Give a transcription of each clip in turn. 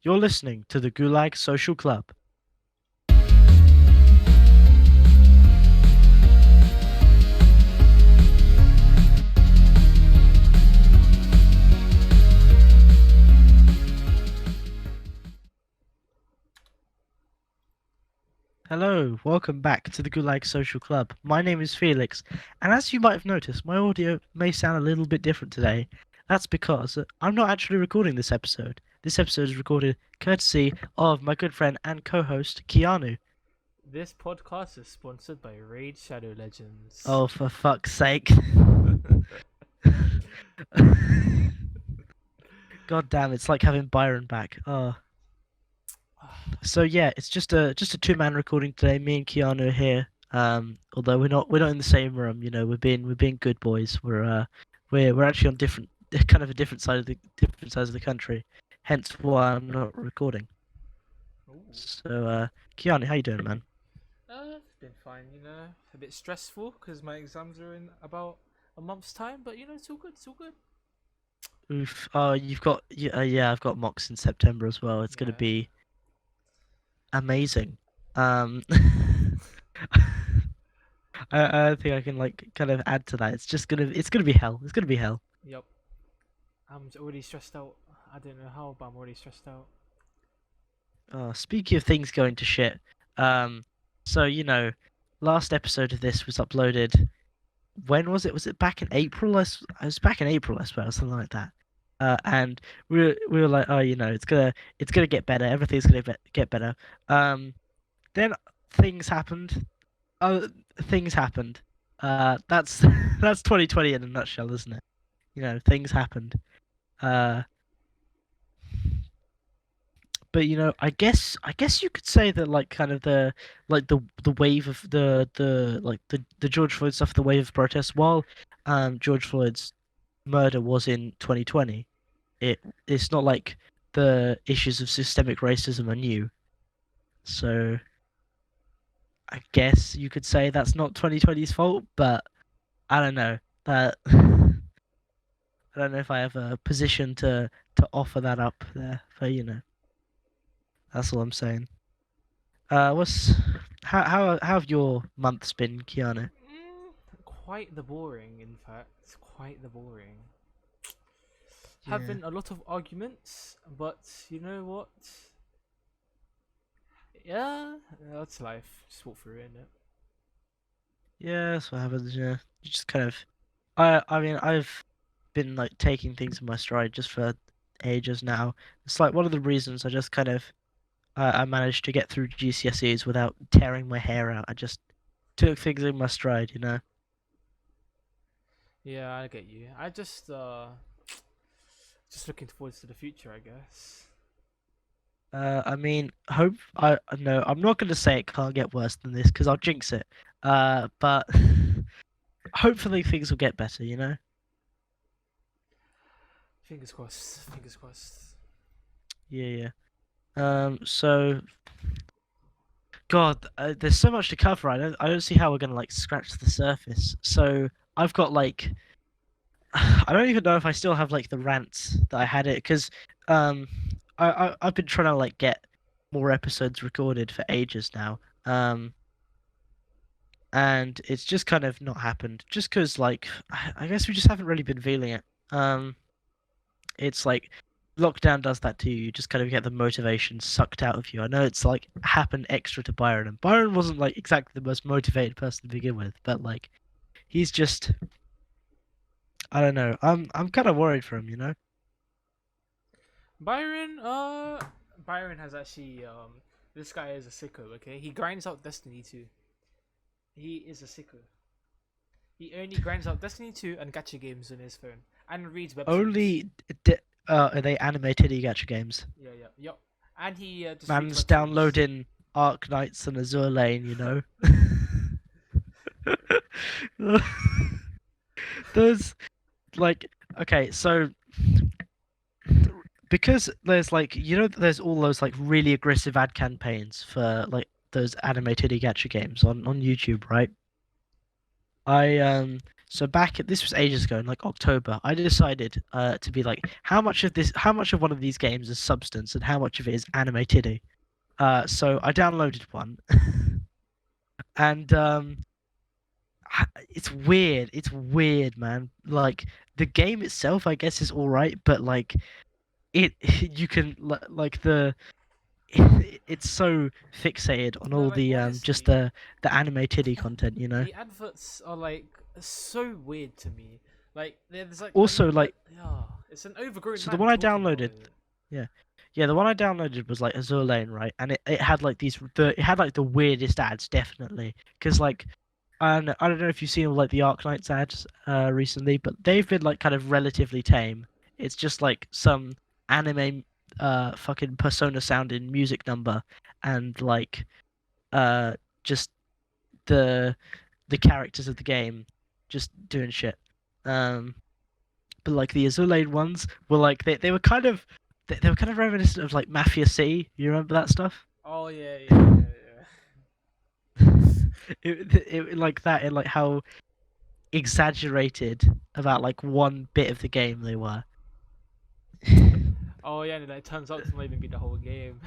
You're listening to the Gulag Social Club. Hello, welcome back to the Gulag Social Club. My name is Felix, and as you might have noticed, my audio may sound a little bit different today. That's because I'm not actually recording this episode. This episode is recorded courtesy of my good friend and co-host, Keanu. This podcast is sponsored by Raid Shadow Legends. Oh, for fuck's sake. God damn, it's like having Byron back. Oh. So yeah, it's just a two-man recording today. Me and Keanu are here. Although we're not in the same room. We're being good boys. We're actually on different kind of a different sides of the country. Hence why I'm not recording. Ooh. So Keanu, how you doing, man? It's been fine, a bit stressful because my exams are in about a month's time, but it's all good, it's all good. Oof. Oh, yeah. I've got mocks in September as well. It's gonna Yeah. be amazing. Um, I think I can like kind of add to that. It's gonna be hell. It's gonna be hell. Yep. I'm already stressed out. I don't know how, but I'm already stressed out. Speaking of things going to shit, so last episode of this was uploaded. When was it? Was it back in April? I was back in April, I suppose, something like that. And we were like, oh, it's gonna get better. Everything's gonna get better. Then things happened. Oh, things happened. That's that's 2020 in a nutshell, isn't it? Things happened. Uh, but I guess you could say that like kind of the wave of the George Floyd stuff, the wave of protests, while George Floyd's murder was in 2020, it's not like the issues of systemic racism are new. So I guess you could say that's not 2020's fault, but I don't know. That I don't know if I have a position to offer that up there, but that's all I'm saying. What's how have your months been, Keanu? Quite the boring, in fact. Quite the boring. Yeah, Having a lot of arguments, but you know what? Yeah, that's life. Just walk through it, innit? yeah, that's what happens. Yeah, you just kind of. I mean, I've been like taking things in my stride just for ages now. It's like one of the reasons I just kind of I managed to get through GCSEs without tearing my hair out. I just took things in my stride. Yeah, I get you. I just looking forwards to the future, I guess. I mean, hope I no, I'm not gonna say it can't get worse than this because I'll jinx it. But hopefully things will get better. Fingers crossed. Fingers crossed. Yeah, yeah. So God, there's so much to cover. I don't see how we're gonna like scratch the surface. So I've got like, I don't even know if I still have like the rants that I had it because um, I've been trying to like get more episodes recorded for ages now. And it's just kind of not happened. Just because like I guess we just haven't really been feeling it. It's like lockdown does that to you. You just kind of get the motivation sucked out of you. I know it's like happened extra to Byron, and Byron wasn't like exactly the most motivated person to begin with, but like he's just I don't know. I'm kind of worried for him. Byron, Byron has actually, this guy is a sicko, okay? He grinds out Destiny 2. He is a sicko. He only grinds out Destiny 2 and gacha games on his phone. And reads webtoons. Only are they animated gacha games? Yeah, yeah, yep. And he just reads Man's webtoons. downloading Arknights and Azure Lane. Those like okay, so because there's like there's all those like really aggressive ad campaigns for like those animated gacha games on YouTube, right? I So this was ages ago, in like October, I decided to be like, how much of one of these games is substance and how much of it is anime titty. So I downloaded one, and it's weird. It's weird, man. Like the game itself, I guess, is all right, but like it, you can like the it's so fixated on No, all like the just honestly, the anime titty content, you know. the adverts are like so weird to me. Like there's like Also, like, yeah, it's an overgrown so the man one I talking about downloaded, it. yeah, yeah, the one I downloaded was like Azure Lane, right? And it had like it had like the weirdest ads, definitely, because like. And I don't know if you've seen all like the Arc Knights ads recently, but they've been like kind of relatively tame. It's just like some anime fucking persona sounding music number and like uh just the the characters of the game just doing shit. Um but like the Azulade ones were like they were kind of they were kind of reminiscent of like Mafia C. You remember that stuff? Oh yeah, yeah, yeah, yeah. It like that and like how exaggerated about like one bit of the game they were. Oh yeah, and then it turns out to not even be the whole game.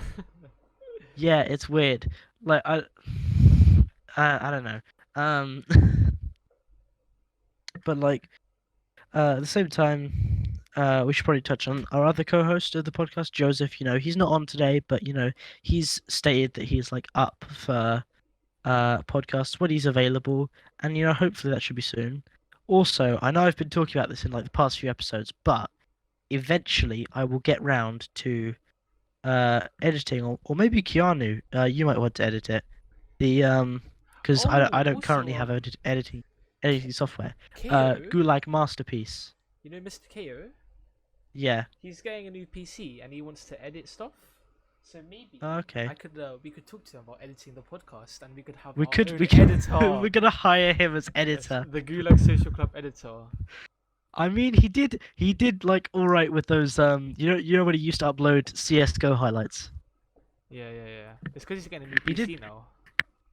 Yeah, it's weird. Like I don't know. Um, but like at the same time, we should probably touch on our other co-host of the podcast, Joseph. You know, he's not on today, but you know, he's stated that he's like up for podcasts when he's available, and you know, hopefully that should be soon. Also, I know I've been talking about this in like the past few episodes, but eventually I will get round to editing, or maybe Keanu, you might want to edit it. The because Oh, I don't also, currently have editing software. KO, Gulag Masterpiece. you know Mr. KO? Yeah. He's getting a new PC and he wants to edit stuff. So maybe Okay. I could we could talk to him about editing the podcast and we could have We our could own we could editor. we're gonna hire him as Yes, editor. the Gulag Social Club editor. I mean, he did like all right with those you know when he used to upload CS:GO highlights. Yeah, yeah, yeah. It's because he's getting a new He did PC now.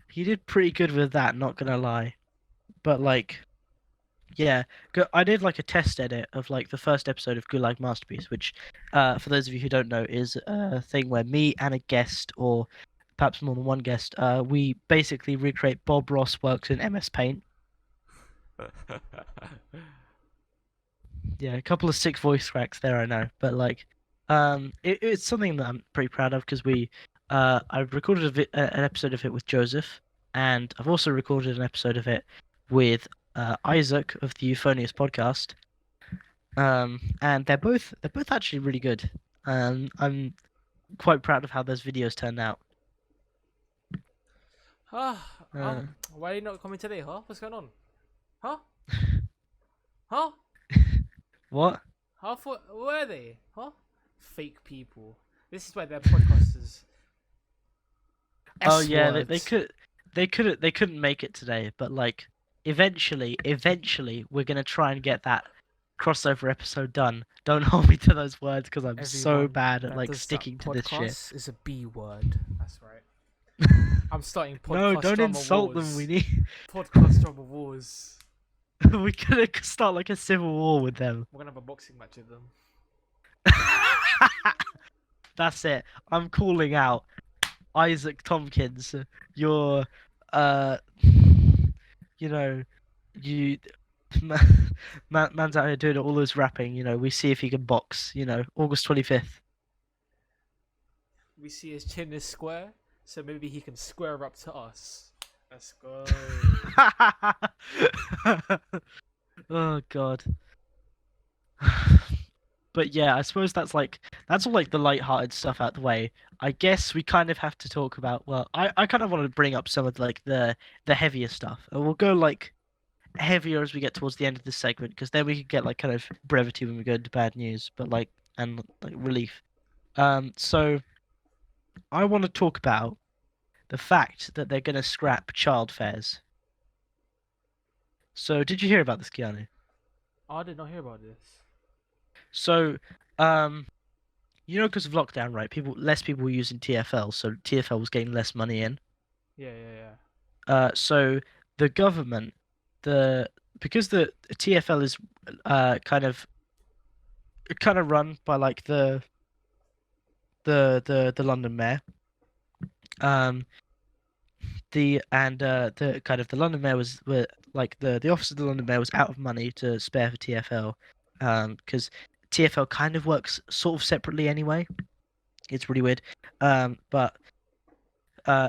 he did pretty good with that, not gonna lie. But like yeah, I did like a test edit of like the first episode of Gulag Masterpiece, which, for those of you who don't know, is a thing where me and a guest, or perhaps more than one guest, we basically recreate Bob Ross works in MS Paint. Yeah, a couple of sick voice cracks there, I know, but like, it's something that I'm pretty proud of because I've recorded an episode of it with Joseph, and I've also recorded an episode of it with Isaac of the Euphonious podcast. And they're both actually really good. I'm quite proud of how those videos turned out. Uh, Why are you not coming today, huh? What's going on? Huh? Huh? what? Where are they? Huh? Fake people. This is why they're podcasters. Oh S yeah, words. they couldn't make it today, but like eventually we're gonna try and get that crossover episode done. Don't hold me to those words because I'm so Everyone bad at that like does that sticking to this shit. podcast is a B word. That's right. I'm starting No, podcast don't drama insult them. We wars. need Podcast drama wars. we gonna start like a civil war with them. We're gonna have a boxing match with them. That's it. I'm calling out Isaac Tompkins. You're, uh, you know, you man's out here doing all this rapping. You know, we see if he can box. You know, August 25th. We see his chin is square, so maybe he can square up to us. Let's go. Oh God. But yeah, I suppose that's all like the light-hearted stuff out the way. I guess we kind of have to talk about well, I kind of want to bring up some of like the heavier stuff. And we'll go like heavier as we get towards the end of this segment because then we can get like kind of brevity when we go into bad news, but like and like relief. So I want to talk about the fact that they're gonna scrap child fairs. So did you hear about this, Keanu? Oh, I did not hear about this. So um you know, because of lockdown, right? Less people were using TFL, so TFL was getting less money in. Yeah, yeah, yeah. So the government, the because the TFL is kind of run by like the London mayor. Um, the kind of the London mayor were like the office of the London mayor was out of money to spare for TFL, because TFL kind of works sort of separately anyway. It's really weird. But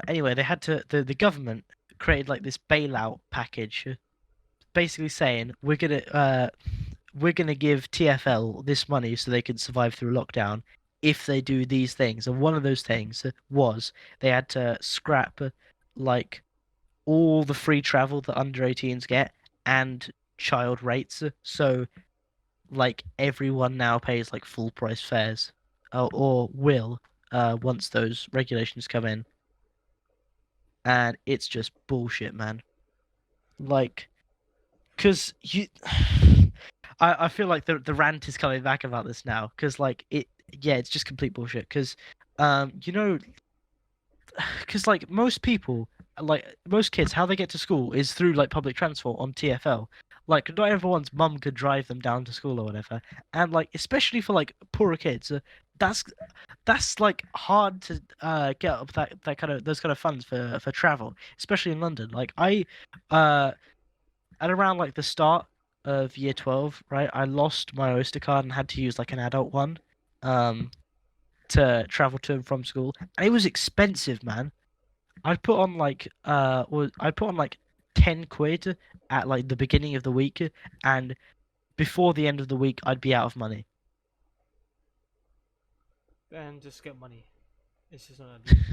anyway, they had to the government created like this bailout package, basically saying we're gonna give TFL this money so they can survive through lockdown if they do these things. And one of those things was they had to scrap like all the free travel that under 18s get and child rates. So like everyone now pays like full price fares, or will once those regulations come in, and it's just bullshit, man. Like, cause you, I feel like the rant is coming back about this now, cause like yeah, it's just complete bullshit. Cause you know, cause like most people, like most kids, how they get to school is through like public transport on TFL. Like not everyone's mum could drive them down to school or whatever, and like especially for like poorer kids, that's that's like hard to get up that kind of those kind of funds for travel, especially in London. Like I uh at around like the start of year 12, right, I lost my Oyster card and had to use like an adult one um to travel to and from school. And it was expensive, man. I put on like 10 quid at like the beginning of the week, and before the end of the week I'd be out of money. Then just get money. It's just not a deal.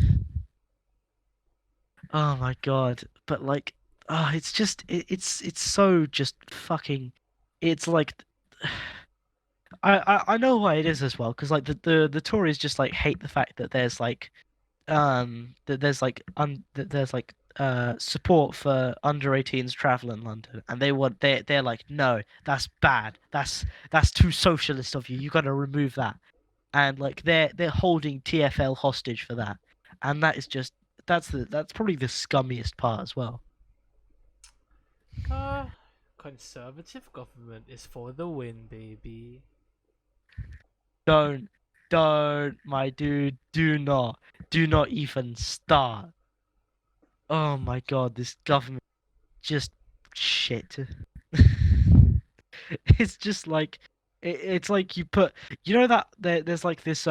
Oh my God. But like it's just it's so just fucking it's like I know why it is as well, because like the Tories just like hate the fact that there's like that there's like support for under 18s travel in London, and they're like, no, that's bad, that's too socialist of you got to remove that. And like they're holding TFL hostage for that, and that is just that's probably the scummiest part as well. Uh, Conservative government is for the win, baby. Don't, my dude, do not even start. Oh my God, this government just shit. It's just like it's like you put, you know, that there's like this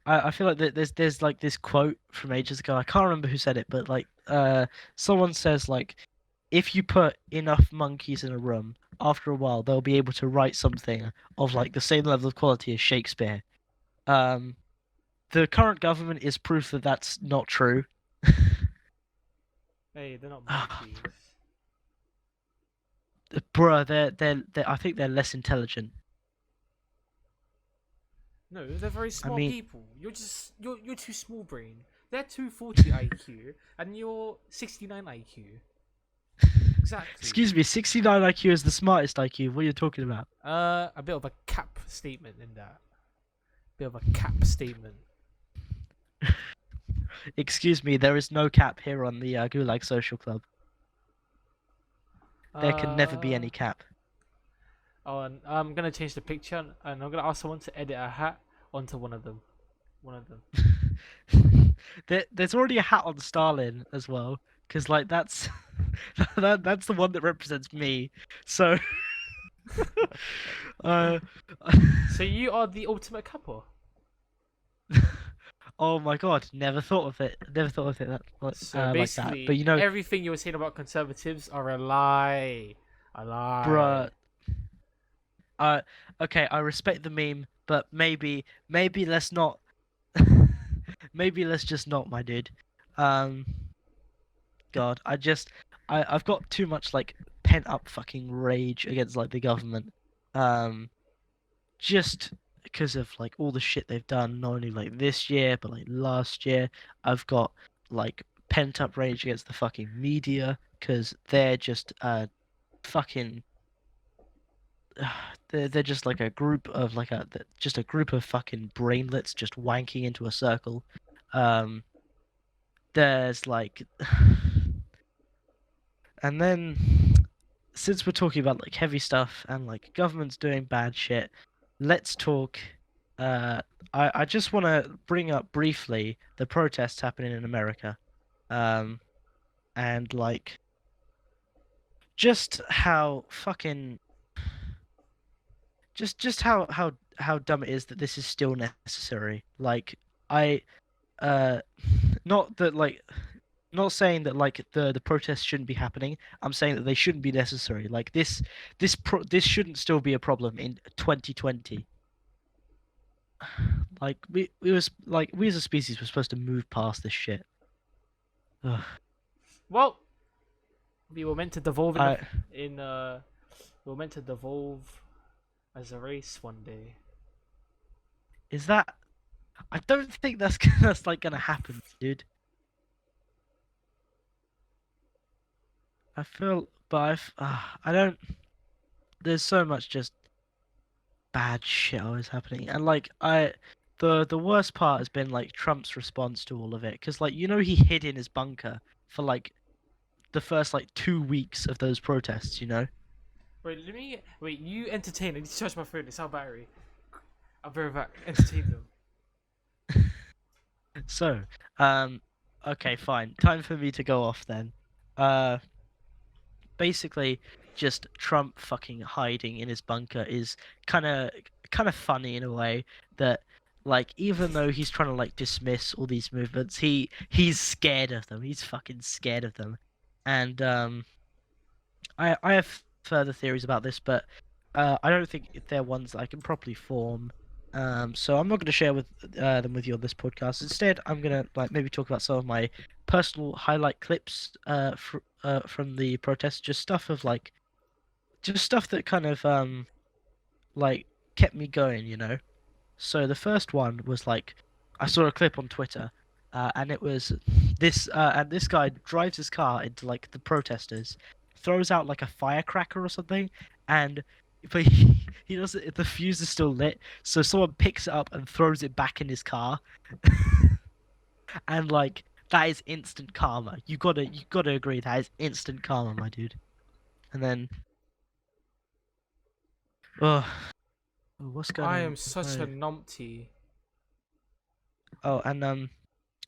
I feel like there's like this quote from ages ago. I can't remember who said it, but like someone says like, if you put enough monkeys in a room, after a while they'll be able to write something of like the same level of quality as Shakespeare. Um, the current government is proof that that's not true. Hey, they're not monkeys. Bruh, I think they're less intelligent. No, they're very I smart mean, people. You're too small brain. They're 240 IQ and you're 69 IQ. Exactly. excuse me, 69 IQ is the smartest IQ. What are you talking about? A bit of a cap statement in that. Bit of a cap statement. Excuse me, there is no cap here on the Gulag Social Club. There can never be Uh any cap. oh, and I'm gonna change the picture and I'm gonna ask someone to edit a hat onto one of them. One of them. There's already a hat on Stalin as well, because like that's that's the one that represents me. So, uh, So you are the ultimate capper. oh my God, never thought of it. Never thought of it So like that. But basically, you know, everything you were saying about conservatives are a lie. A lie. bruh, uh, okay, I respect the meme, but maybe let's not. Maybe let's just not, my dude. Um, God, I've got too much like pent up fucking rage against like the government. Um, just because of like all the shit they've done, not only like this year, but like last year. I've got like pent up rage against the fucking media because they're just fucking they're just like a group of like just a group of fucking brainlets just wanking into a circle. There's like and then since we're talking about like heavy stuff and like government's doing bad shit, let's talk. Uh, I just want to bring up briefly the protests happening in America. Um, and like just how fucking just how dumb it is that this is still necessary. Like I uh not that like not saying that like the protests shouldn't be happening. I'm saying that they shouldn't be necessary. Like this shouldn't still be a problem in 2020. Like we as a species were supposed to move past this shit. Ugh. Well, we were meant to devolve I in we were meant to devolve as a race one day. is that I don't think that's that's like gonna happen, dude. I feel, but I don't. There's so much just bad shit always happening, and like the worst part has been like Trump's response to all of it, because like he hid in his bunker for like the first like 2 weeks of those protests. Wait, let me wait. You entertain. I need to charge my phone. It's out battery. I'll be right back. Entertain them. So, okay, fine. Time for me to go off then. Uh, basically just Trump fucking hiding in his bunker is kind of funny in a way that like even though he's trying to like dismiss all these movements, he's scared of them. He's fucking scared of them. And I have further theories about this, but I don't think they're ones that I can properly form. So I'm not going to share them with you on this podcast. Instead, I'm going to like maybe talk about some of my personal highlight clips from the protest, just stuff that kind of like kept me going. So the first one was like I saw a clip on Twitter, and it was this guy drives his car into like the protesters, throws out like a firecracker or something, and but he doesn't. The fuse is still lit, so someone picks it up and throws it back in his car, and like that is instant karma. You gotta agree that is instant karma, my dude. And then oh, what's going I on? am such a numpty. Oh, and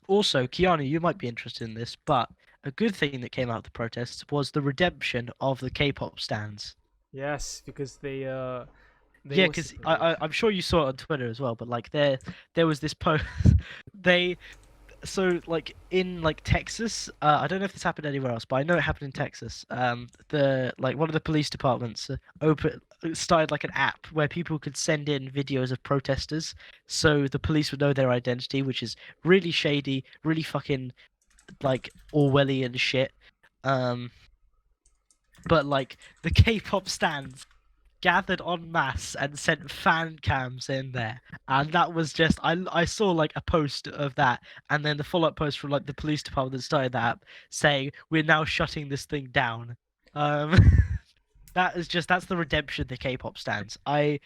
also, Keanu, you might be interested in this, but a good thing that came out of the protests was the redemption of the K-pop stans. Yes, because they Yeah, were because separated. I'm sure you saw it on Twitter as well, but like there was this post they so like in like Texas, I don't know if this happened anywhere else, but I know it happened in Texas. The like one of the police departments started like an app where people could send in videos of protesters, so the police would know their identity, which is really shady, really fucking like Orwellian shit. Um, but like the K-pop stands gathered en masse and sent fan cams in there, and that was just I saw like a post of that, and then the follow-up post from like the police department that started that app saying we're now shutting this thing down. Um, that's the redemption of the K-pop stands. I'm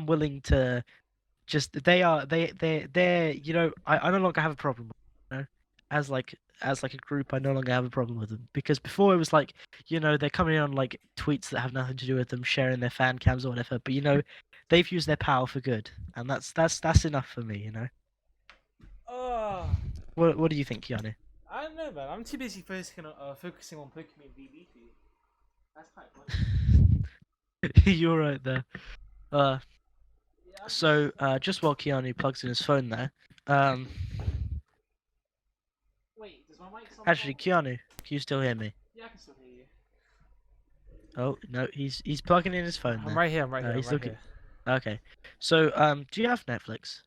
willing to just they're I no longer have a problem with them, as like a group. I no longer have a problem with them, because before it was like they're coming in on like tweets that have nothing to do with them, sharing their fan cams or whatever, but they've used their power for good, and that's enough for me. Oh, What do you think, Keanu? I don't know, man. I'm too busy focusing on Pokemon BB2. That's quite funny. You're right there. uh Yeah, I'm just. so just while Keanu plugs in his phone there, um Wait, does my mic somehow? actually, Keanu, can you still hear me? Yeah, I can still hear you. Oh no, he's plugging in his phone I'm there. right here. I'm right here. I'm He's right looking. here. Okay. So, do you have Netflix?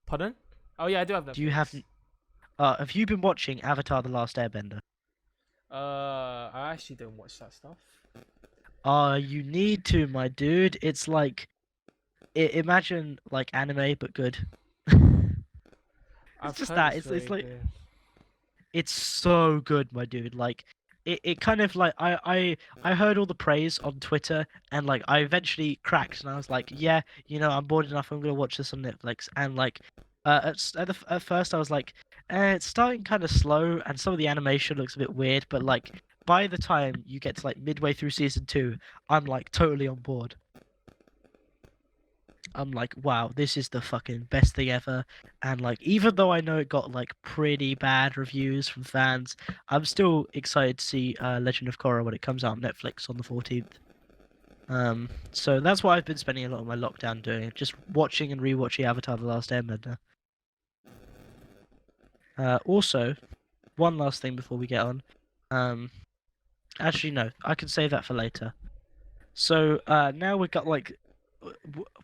Pardon? Oh yeah, I do have Do you have Netflix. have you been watching Avatar: The Last Airbender? I actually don't watch that stuff. You need to, my dude. It's like imagine like anime but good. It's I've just heard that. it's It's very like good. it's so good, my dude. Like it kind of like I heard all the praise on Twitter, and like I eventually cracked and I was like, yeah, I'm bored enough. I'm gonna watch this on Netflix. And like at first I was like, it's starting kind of slow, and some of the animation looks a bit weird, but like by the time you get to like midway through season 2, I'm like totally on board. I'm like, wow, this is the fucking best thing ever. And like, even though I know it got like pretty bad reviews from fans, I'm still excited to see Legend of Korra when it comes out on Netflix on the 14th. So that's what I've been spending a lot of my lockdown doing, just watching and rewatching Avatar: The Last Airbender. Also, one last thing before we get on. Um, Actually, no, I can save that for later. So now we've got like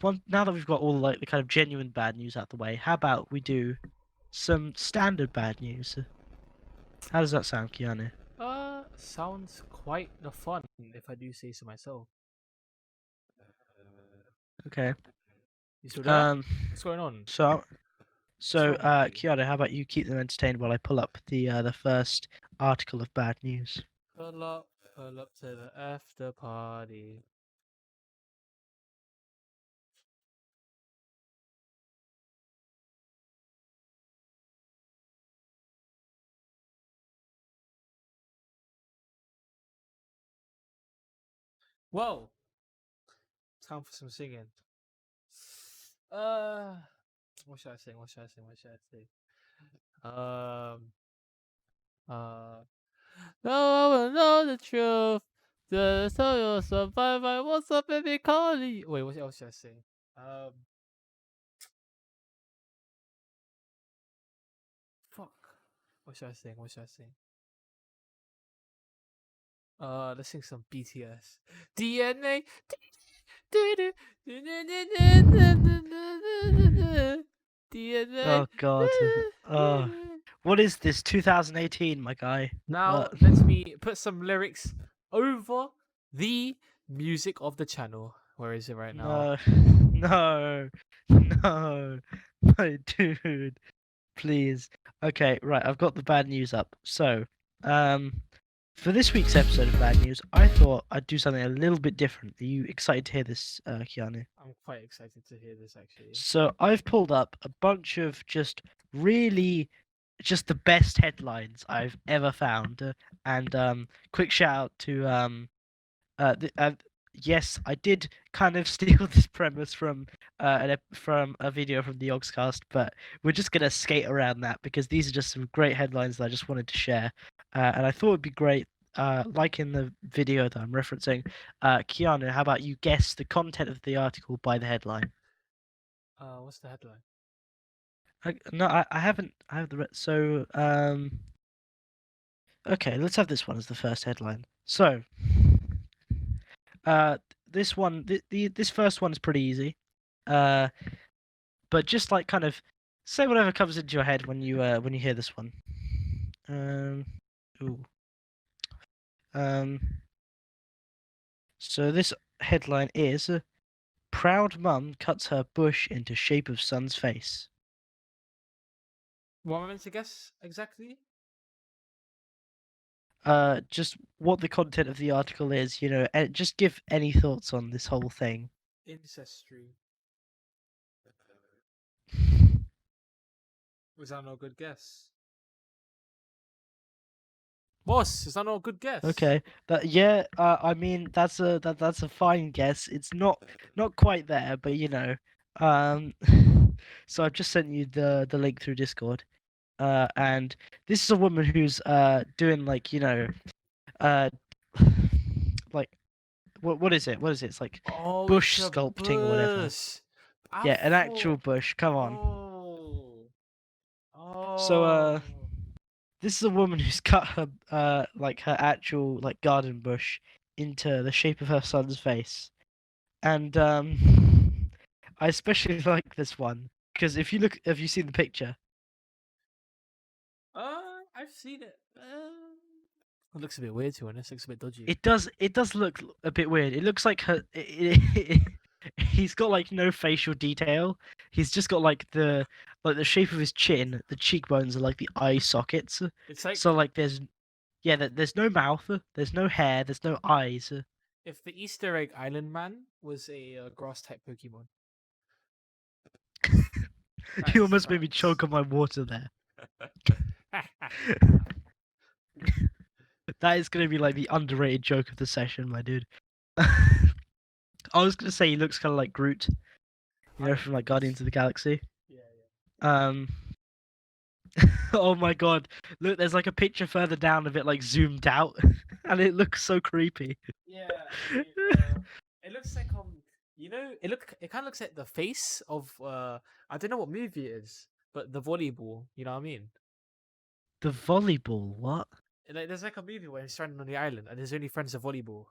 one. Now that we've got all like the kind of genuine bad news out the way, how about we do some standard bad news? How does that sound, Keanu? Sounds quite the fun, if I do say so myself. Okay. You still there? Um. What's going on? So What's so wrong with you? Keanu, how about you keep them entertained while I pull up the first article of bad news? Pull up to the after party. Whoa! Time for some singing. Uh, what should I sing? What should I sing? What should I sing? Um, no one will know the truth. The so you'll survive. I what's up, baby? Calling. Wait, what else should I sing? Um, fuck. What should I sing? What should I sing? Let's sing some BTS. DNA. DNA. Oh God. Oh, what is this? 2018, my guy. Now What? let me put some lyrics over the music of the channel. Where is it right now? No, no, no, no, dude, please. Okay, right, I've got the bad news up. So, um, for this week's episode of Bad News, I thought I'd do something a little bit different. Are you excited to hear this, Keanu? I'm quite excited to hear this actually. So, I've pulled up a bunch of just really just the best headlines I've ever found. And quick shout out to yes, I did kind of steal this premise from from a video from the Yogscast, but we're just gonna skate around that because these are just some great headlines that I just wanted to share, and I thought it'd be great. Like in the video that I'm referencing, Keanu, how about you guess the content of the article by the headline? What's the headline? No, I haven't. I have the so okay, let's have this one as the first headline. So, this one, this first one is pretty easy. Uh, but just like kind of say whatever comes into your head when you hear this one. Um, ooh. Um, so this headline is Proud Mum Cuts Her Bush into Shape of Son's Face. What am I meant to guess exactly? Just what the content of the article is, you know, and just give any thoughts on this whole thing. Ancestry. Was that not a good guess? Boss, is that not a good guess? Okay, yeah, I mean that's a fine guess. It's not quite there, but you know, um, so I've just sent you the link through Discord. And this is a woman who's doing like you know, uh, like what is it? What is it? It's like Oh, bush it's a sculpting or whatever. bush. I Yeah, an actual thought. bush. Come on. Oh. So Oh. this is a woman who's cut her like her actual like garden bush into the shape of her son's face. And I especially like this one because if you look, have you seen the picture? I've seen it. It looks a bit weird to be honest. Looks a bit dodgy. It does look a bit weird. It looks like he's got like no facial detail. He's just got like the shape of his chin. The cheekbones are like the eye sockets. It's like So like there's yeah, there's no mouth, there's no hair, there's no eyes. if the Easter Egg Island Man was a grass type Pokemon. You Facts, almost made me facts. choke on my water there. That is gonna be like the underrated joke of the session, my dude. I was gonna say he looks kind of like Groot, you I know, don't from like think he's. Guardians of the Galaxy. Yeah, Um, oh my god, look, there's like a picture further down of it like zoomed out, and it looks so creepy. yeah. It looks like it kind of looks like the face of I don't know what movie it is, but the volleyball. You know what I mean? The volleyball, what? Like there's like a movie where he's stranded on the island and his only friends are volleyball.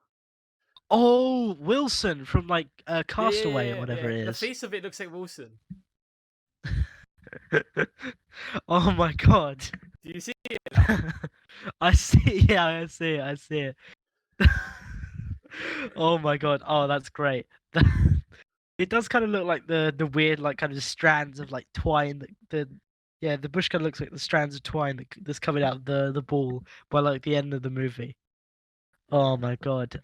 Oh, Wilson from like Yeah, yeah, Castaway or yeah, whatever yeah. it The is. face of it looks like Wilson. Oh my god. Do you see it now? I see, yeah, I see it, I see it. Oh my god. Oh, that's great. It does kind of look like the weird like kind of strands of like twine that the yeah, the bush kind of looks like the strands of twine that's coming out of the ball by like the end of the movie. Oh my god.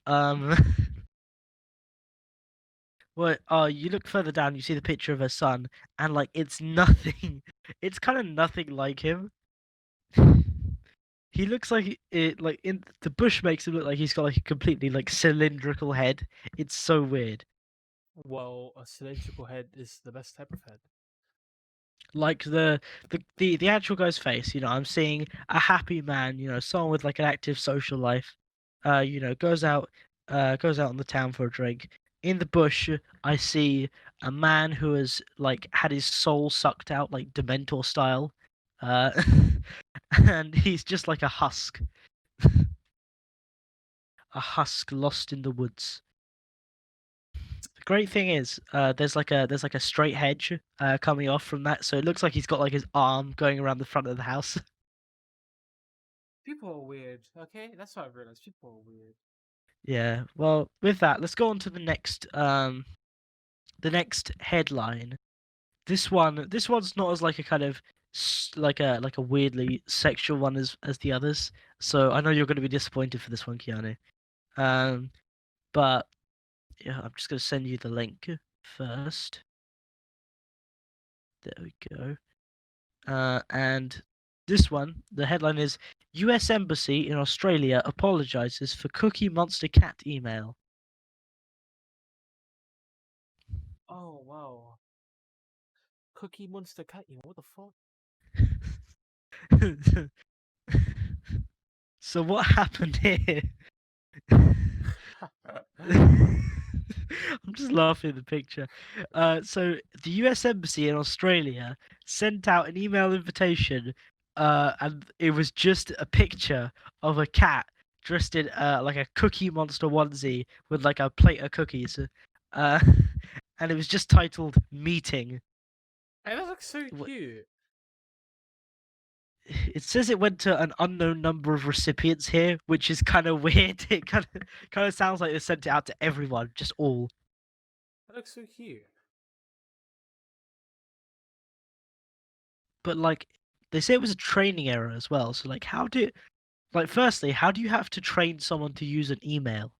Well, oh, you look further down, you see the picture of her son, and like it's nothing. It's kind of nothing like him. He looks like it like in the bush makes him look like he's got like a completely like cylindrical head. It's so weird. Well, a cylindrical head is the best type of head. Like the actual guy's face, you know, I'm seeing a happy man, you know, someone with like an active social life. You know, goes out on the town for a drink. In the bush, I see a man who has like had his soul sucked out like Dementor style. Uh and he's just like a husk lost in the woods. The great thing is, there's like a straight hedge coming off from that, so it looks like he's got like his arm going around the front of the house. People are weird. Okay, that's what I've realized. People are weird. Yeah. Well, with that, let's go on to the next headline. This one's not as like a kind of like a weirdly sexual one as the others. So I know you're going to be disappointed for this one, Keanu. Um, but yeah, I'm just going to send you the link first. There we go. And this one, the headline is U.S. Embassy in Australia apologizes for Cookie Monster cat email. Oh wow. Cookie Monster cat. You know what the fuck? So what happened here? I'm just laughing at the picture. So the U.S. Embassy in Australia sent out an email invitation, and it was just a picture of a cat dressed in like a Cookie Monster onesie with like a plate of cookies, uh, and it was just titled "Meeting." Hey, that looks so Wh- cute. It says it went to an unknown number of recipients here, which is kind of weird. It kind of sounds like they sent it out to everyone, just all. That looks so cute. But like they say it was a training error as well. So like firstly, how do you have to train someone to use an email?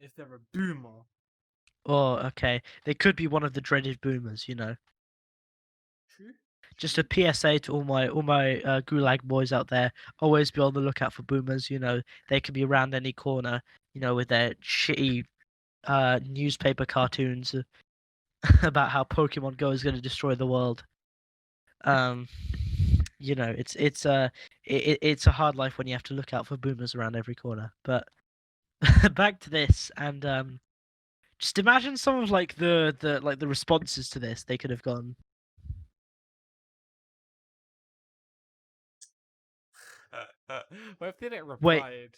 If they're a boomer. Oh, okay. They could be one of the dreaded boomers, you know. True. Just a True. PSA to all my Gulag boys out there. Always be on the lookout for boomers, you know. They could be around any corner, you know, with their shitty newspaper cartoons about how Pokemon Go is going to destroy the world. Um, you know, it's a hard life when you have to look out for boomers around every corner. But back to this, and just imagine some of like the responses to this. They could have gone. What if they like Wait, replied?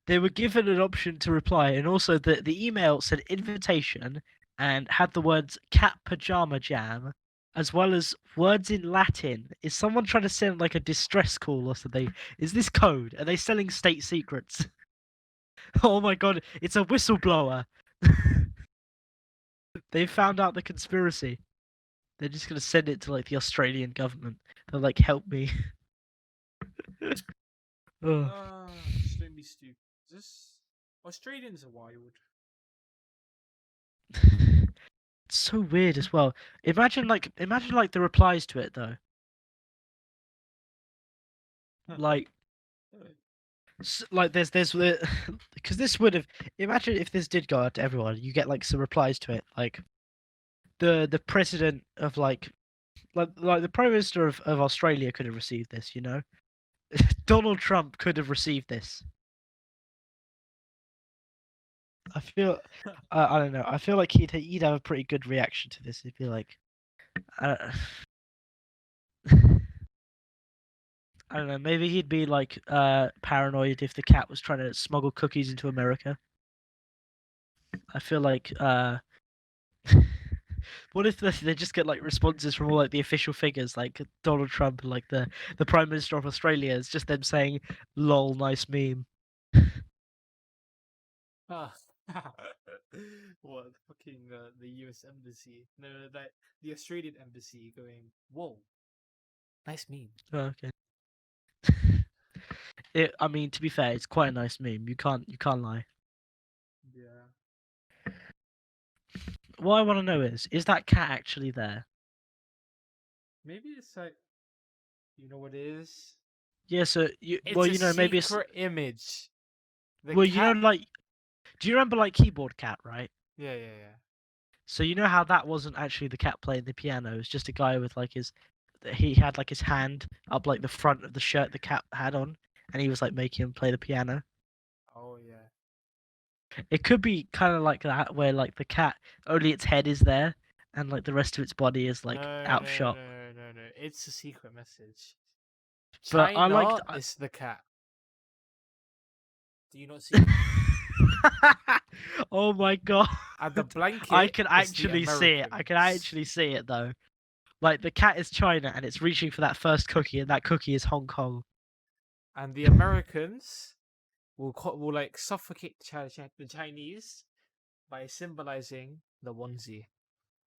they were given an option to reply, and also the email said invitation and had the words cat pajama jam, as well as words in Latin. Is someone trying to send like a distress call or something? Is this code? Are they selling state secrets? Oh my god, it's a whistleblower. They found out the conspiracy. They're just gonna send it to like the Australian government. They're like, help me. Ugh. Just don't be stupid. This Australians are wild. It's so weird as well. Imagine like the replies to it though. Like Like there's because this would have, imagine if this did go out to everyone, you get like some replies to it, like the president of like the prime minister of Australia could have received this, you know. Donald Trump could have received this. I feel I don't know. I feel like he'd have a pretty good reaction to this. He'd be like, uh, I don't know. Maybe he'd be like paranoid if the cat was trying to smuggle cookies into America. I feel like what if they just get like responses from all like the official figures like Donald Trump and like the Prime Minister of Australia? It's just them saying, "Lol, nice meme." Ah. What fucking the U.S. embassy? No, that the Australian embassy going. Whoa, nice meme. Oh, okay. I mean, to be fair, it's quite a nice meme. You can't lie. Yeah. What I want to know is that cat actually there? Maybe it's like, you know what it is? Yeah. So It's a maybe it's secret image. The well, cat. like, do you remember like Keyboard Cat, right? Yeah, yeah, yeah. So you know how that wasn't actually the cat playing the piano. It was just a guy with like he had like his hand up like the front of the shirt the cat had on, and he was like making him play the piano. Oh yeah. It could be kind of like that, where like the cat only its head is there, and like the rest of its body is like No, out of no, shot. no, no, no. It's a secret message. But I like. China is the cat. Do you not see? Oh my god! And the I blanket can is the actually see it. I can Americans. actually see it though. Like the cat is China and it's reaching for that first cookie, and that cookie is Hong Kong. And the Americans will like suffocate the Chinese by symbolizing the onesie.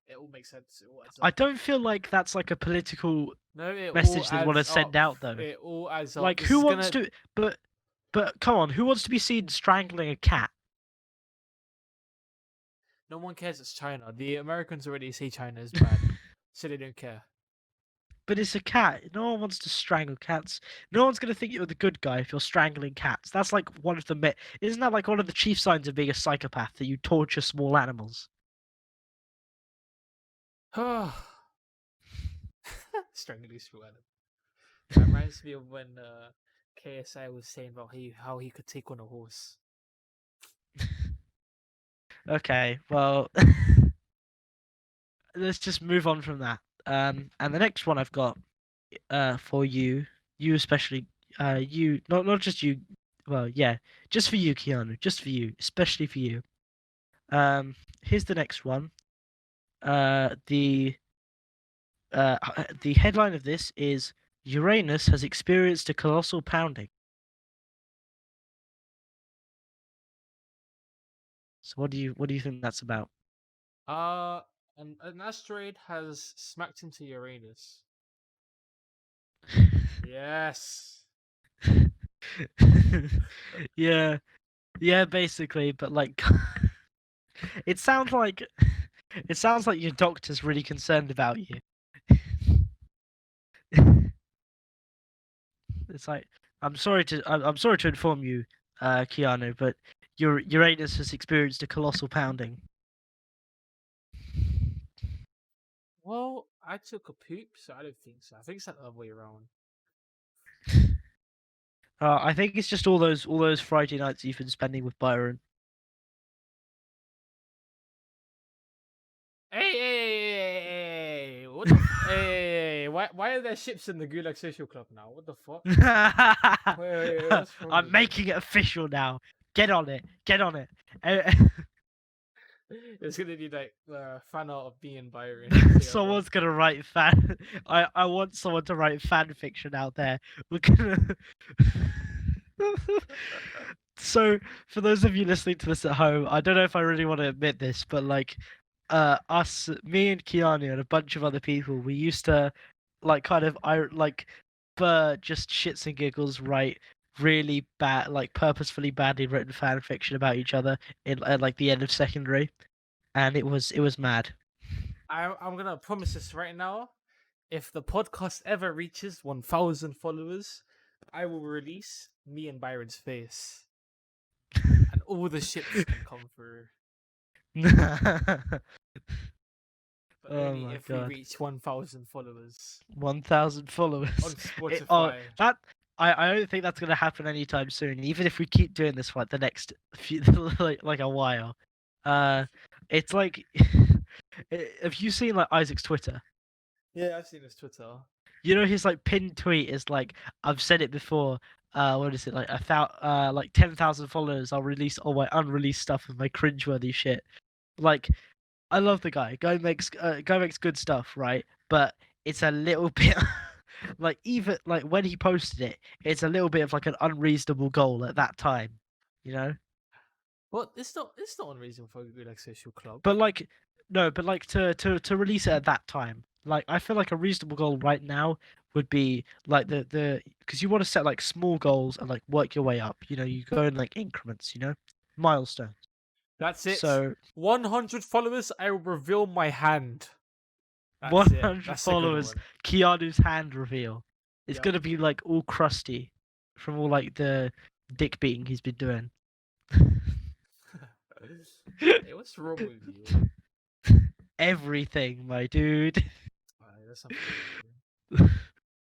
It all makes sense. It all adds I up. don't feel like that's like a political No, it all message they want to adds send up. out though. It all adds up. Like This who is wants gonna. to? But come on, who wants to be seen strangling a cat? No one cares it's China. The Americans already say China is bad, so they don't care. But it's a cat. No one wants to strangle cats. No one's gonna think you're the good guy if you're strangling cats. That's like one of the isn't that like one of the chief signs of being a psychopath, that you torture small animals? Strangling through Adam. That reminds me of when KSI was saying about how he could take on a horse. Okay, well, let's just move on from that. And the next one I've got for you especially, you not just you, well, yeah, just for you, Keanu, just for you, especially for you. Here's the next one. Uh, the the headline of this is Uranus has experienced a colossal pounding. So what do you think that's about? Uh, an asteroid has smacked into Uranus. Yes. Yeah, yeah, basically, but like, it sounds like your doctor's really concerned about you. It's like, I'm sorry to inform you, Keanu, but your Uranus has experienced a colossal pounding. Well, I took a poop, so I don't think so. I think it's the other way around. I think it's just all those Friday nights you've been spending with Byron. Hey, what the? Hey, why are there ships in the Gulag Social Club now? What the fuck? Wait, what's wrong I'm with you? making it official now. Get on it. Get on it. It's gonna be like fan art of me and Byron together. Someone's gonna write fan. I want someone to write fan fiction out there. We're gonna. So, for those of you listening to this at home, I don't know if I really want to admit this, but like, me and Keanu and a bunch of other people, we used to, like, kind of, just shits and giggles, write really bad, like, purposefully badly written fan fiction about each other at like the end of secondary, and it was mad. I'm gonna promise this right now. If the podcast ever reaches 1,000 followers, I will release me and Byron's face, and all the ships can come through, but Oh only my if we god. reach 1,000 followers 1,000 on followers. Oh, Spotify. that I don't think that's gonna happen anytime soon. Even if we keep doing this for like the next few like a while. Uh, it's like, have you seen like Isaac's Twitter? Yeah, I've seen his Twitter. You know his like pinned tweet is like, I've said it before. What is it like like 10,000 followers? I'll release all my unreleased stuff of my cringeworthy shit. Like, I love the guy. Guy makes good stuff, right? But it's a little bit like, even like when he posted it, it's a little bit of like an unreasonable goal at that time, you know? But it's not unreasonable for a Gulag social club. But like, no, but like to release it at that time, like I feel like a reasonable goal right now would be like the because you want to set like small goals and like work your way up. You know, you go in like increments. You know, milestones. That's it. So 100 followers, I will reveal my hand. That's it. 100 That's a good followers, one. Keanu's hand reveal. It's Yep. gonna be like all crusty from all like the dick beating he's been doing. Hey, what's wrong with you? Everything, my dude. There's something wrong with you.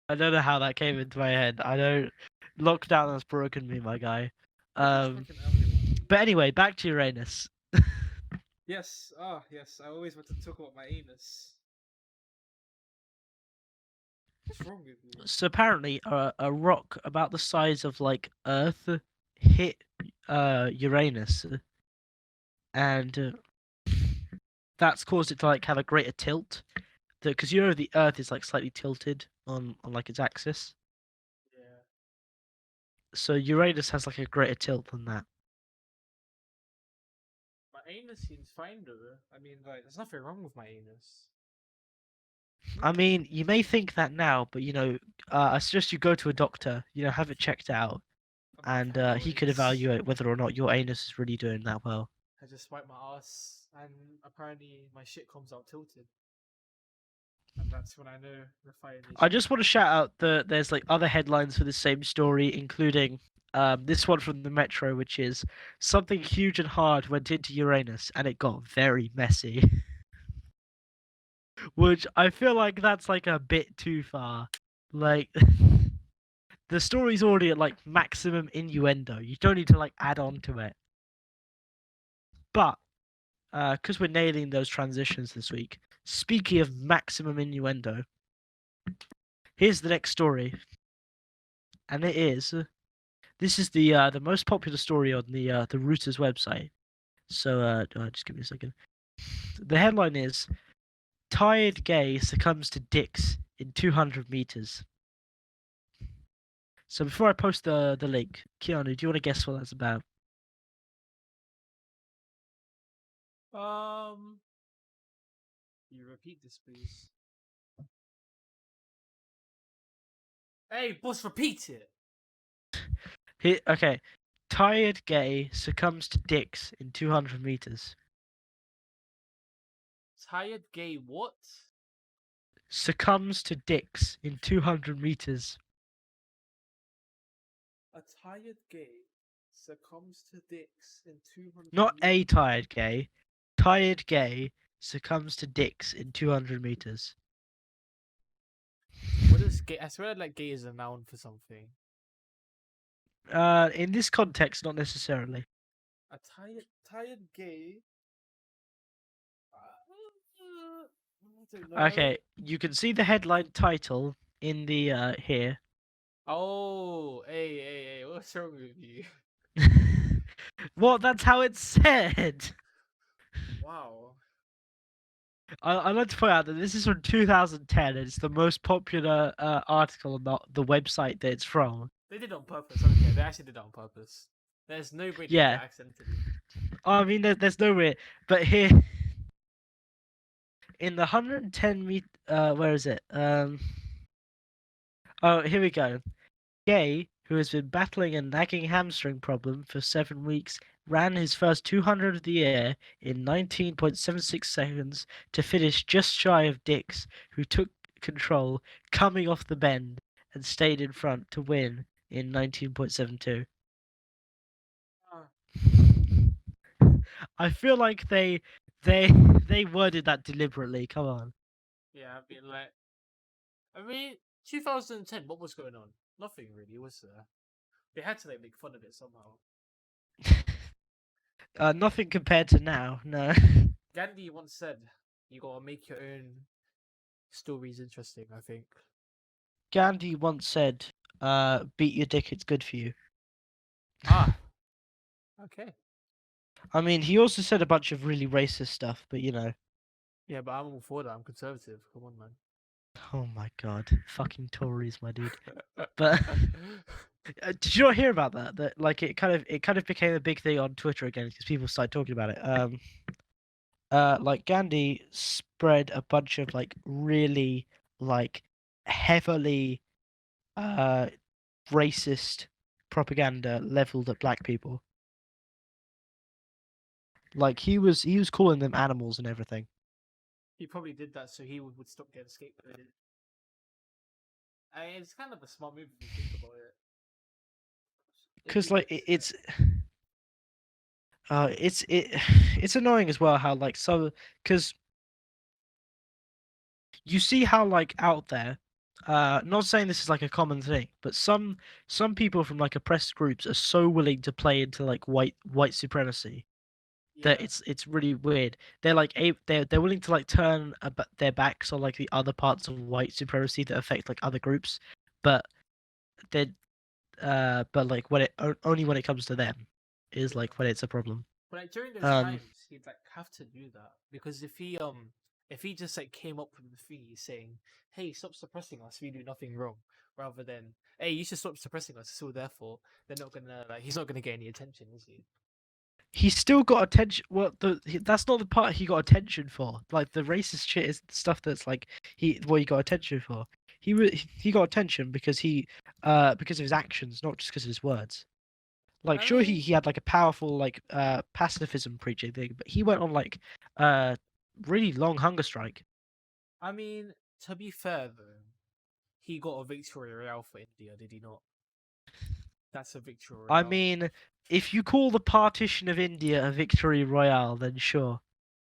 I don't know how that came into my head. I don't. Lockdown has broken me, my guy. It's fucking everyone. But anyway, back to Uranus. Yes, yes. I always want to talk about my anus. What's wrong with you? So apparently, a rock about the size of like Earth hit Uranus, and that's caused it to like have a greater tilt. Because you know the Earth is like slightly tilted on like its axis. Yeah. So Uranus has like a greater tilt than that. My anus seems fine though. I mean, like, there's nothing wrong with my anus. I mean, you may think that now, but you know, I suggest you go to a doctor. You know, have it checked out, I'm and he could hemorrhoids. evaluate whether or not your anus is really doing that well. I just wipe my ass, and apparently my shit comes out tilted. And that's when I know we're fighting each I just want to shout out there's like other headlines for the same story, including this one from the Metro, which is something huge and hard went into Uranus and it got very messy. Which I feel like that's like a bit too far. Like, the story's already at like maximum innuendo. You don't need to like add on to it. But because we're nailing those transitions this week, speaking of maximum innuendo, here's the next story, and it is this is the most popular story on the Reuters website. So just give me a second. The headline is "Tired Gay Succumbs to Dicks in 200 meters." So before I post the link, Keanu, do you want to guess what that's about? You repeat this, please. Hey, boss, repeat it. Here, okay. Tired gay succumbs to dicks in 200 meters. Tired gay what? Succumbs to dicks in 200 meters. A tired gay succumbs to dicks in 200 Not meters. a tired gay. Tired gay succumbs to dicks in 200 meters. What is gay? I swear like gay is a noun for something. In this context, not necessarily. A tired gay. I don't know. Okay, you can see the headline title in the here. Oh, hey, what's wrong with you? Well, that's how it's said. Wow. I'd like to point out that this is from 2010 and it's the most popular article on the website that it's from. They did it on purpose. Okay, they actually did it on purpose. There's no way they did Yeah. it accidentally. I mean, there's no way, but here in the 110 where is it? Oh, here we go. Gay, who has been battling a nagging hamstring problem for 7 weeks, ran his first 200 of the year in 19.76 seconds to finish just shy of Dix, who took control, coming off the bend, and stayed in front to win in 19.72. Ah, I feel like they they worded that deliberately. Come on. yeah, I mean, 2010. What was going on? Nothing really, was there? They had to like make fun of it somehow. Nothing compared to now. No. Gandhi once said, "You gotta make your own stories interesting." I think. Gandhi once said, "Beat your dick. It's good for you." Ah, okay. I mean, he also said a bunch of really racist stuff, but Yeah, but I'm all for that. I'm conservative. Come on, man. oh my god, fucking Tories, my dude. But did you not hear about that? That like it kind of became a big thing on Twitter again because people started talking about it. Like Gandhi spread a bunch of like really like heavily uh racist propaganda leveled at black people. Like he was calling them animals and everything. He probably did that so he would stop getting scapegoated. I mean, it's kind of a smart move if you think about it. If Because he like gets, it's annoying as well how like some because you see how like out there not saying this is like a common thing but some people from like oppressed groups are so willing to play into like white supremacy that yeah, it's really weird. They're like they're willing to like turn their backs on like the other parts of white supremacy that affect like other groups, but they but like only when it comes to them is yeah. like when it's a problem. But like during those um times, he'd like have to do that because if he just like came up with the thing saying, "Hey, stop suppressing us. We do nothing wrong," rather than, "Hey, you should stop suppressing us," so therefore they're not gonna like he's not gonna get any attention, is he? He still got attention. Well, that's not the part he got attention for. Like the racist shit is the stuff that's like what he got attention for. He got attention because of his actions, not just because of his words. Like I sure mean, he had like a powerful like pacifism preaching thing, but he went on like uh really long hunger strike. I mean, to be fair though, he got a Victoria Royale for India, did he not? That's a Victoria I Royale. mean, if you call the partition of India a victory royale, then sure.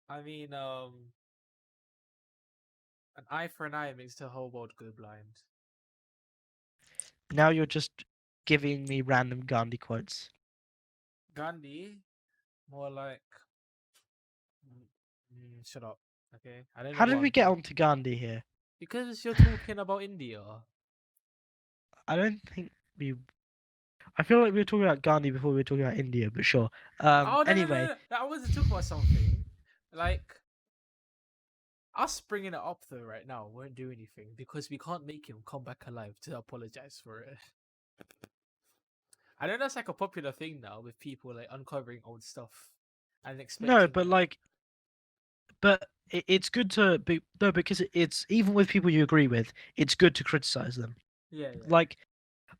I mean, an eye for an eye makes the whole world go blind. Now you're just giving me random Gandhi quotes. Gandhi, more like, shut up. Okay, I don't know How did what we I'm get doing on to Gandhi here? because you're talking about India. I don't think we. I feel like we were talking about Gandhi before we were talking about India, but sure. Oh no no no Anyway, no! I wanted to talk about something. Like us bringing it up though right now won't do anything because we can't make him come back alive to apologize for it. I know that's like a popular thing now with people like uncovering old stuff and no, expecting but like, like, but it's good to be no because it's even with people you agree with, it's good to criticize them. yeah yeah. Like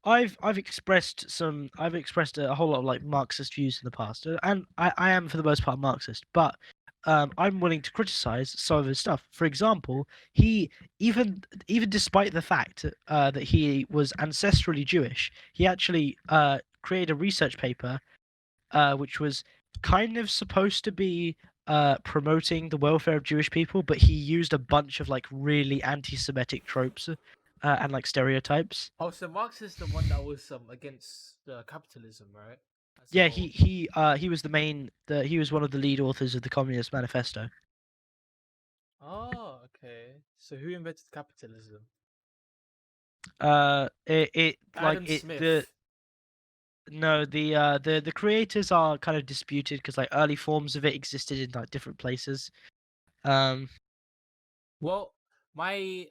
I've expressed a whole lot of like Marxist views in the past, and I am for the most part Marxist, but I'm willing to criticize some of his stuff. For example, he even despite the fact that he was ancestrally Jewish, he actually created a research paper which was kind of supposed to be promoting the welfare of Jewish people, but he used a bunch of like really anti-Semitic tropes and like stereotypes. Oh, so Marx is the one that was against capitalism, right? As a Yeah, whole. he was he was one of the lead authors of the Communist Manifesto. Oh, okay. So who invented capitalism? It like Adam it the Smith. no the creators are kind of disputed because like early forms of it existed in like different places. Um, Well, my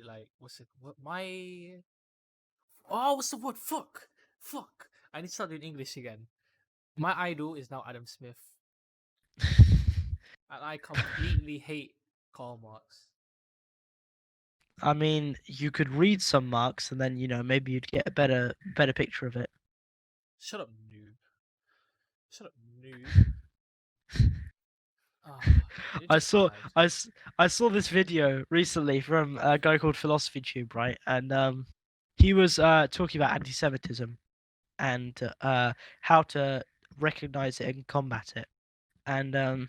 like what's it? What my what's the word? Fuck. I need to start doing English again. My idol is now Adam Smith, and I completely hate Karl Marx. I mean, you could read some Marx and then maybe you'd get a better picture of it. Shut up, noob. Shut up, noob. Ah, you're I just saw mad. I saw this video recently from a guy called Philosophy Tube, right? And he was talking about anti-Semitism and how to recognize it and combat it. And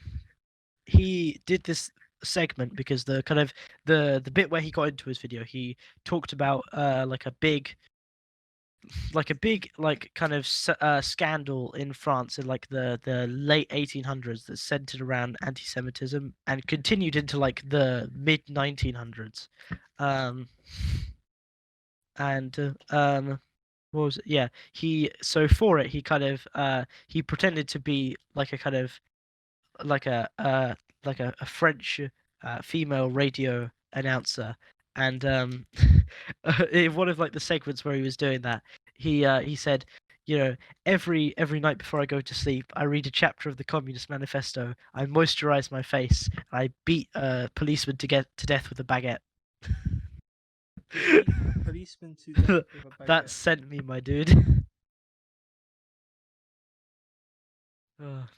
he did this segment because the kind of the bit where he got into his video, he talked about like a big like kind of scandal in France in like the late 1800s that centered around anti-Semitism and continued into like the mid 1900s. Um, and what was it? Yeah, he so for it he kind of he pretended to be like a kind of like a a French female radio announcer, and in one of like the segments where he was doing that, he said, you know, every night before I go to sleep, I read a chapter of the Communist Manifesto. I moisturize my face. I beat a policeman to get to death with a baguette. You beat a policeman to death with a That baguette. sent me, my dude. Ugh.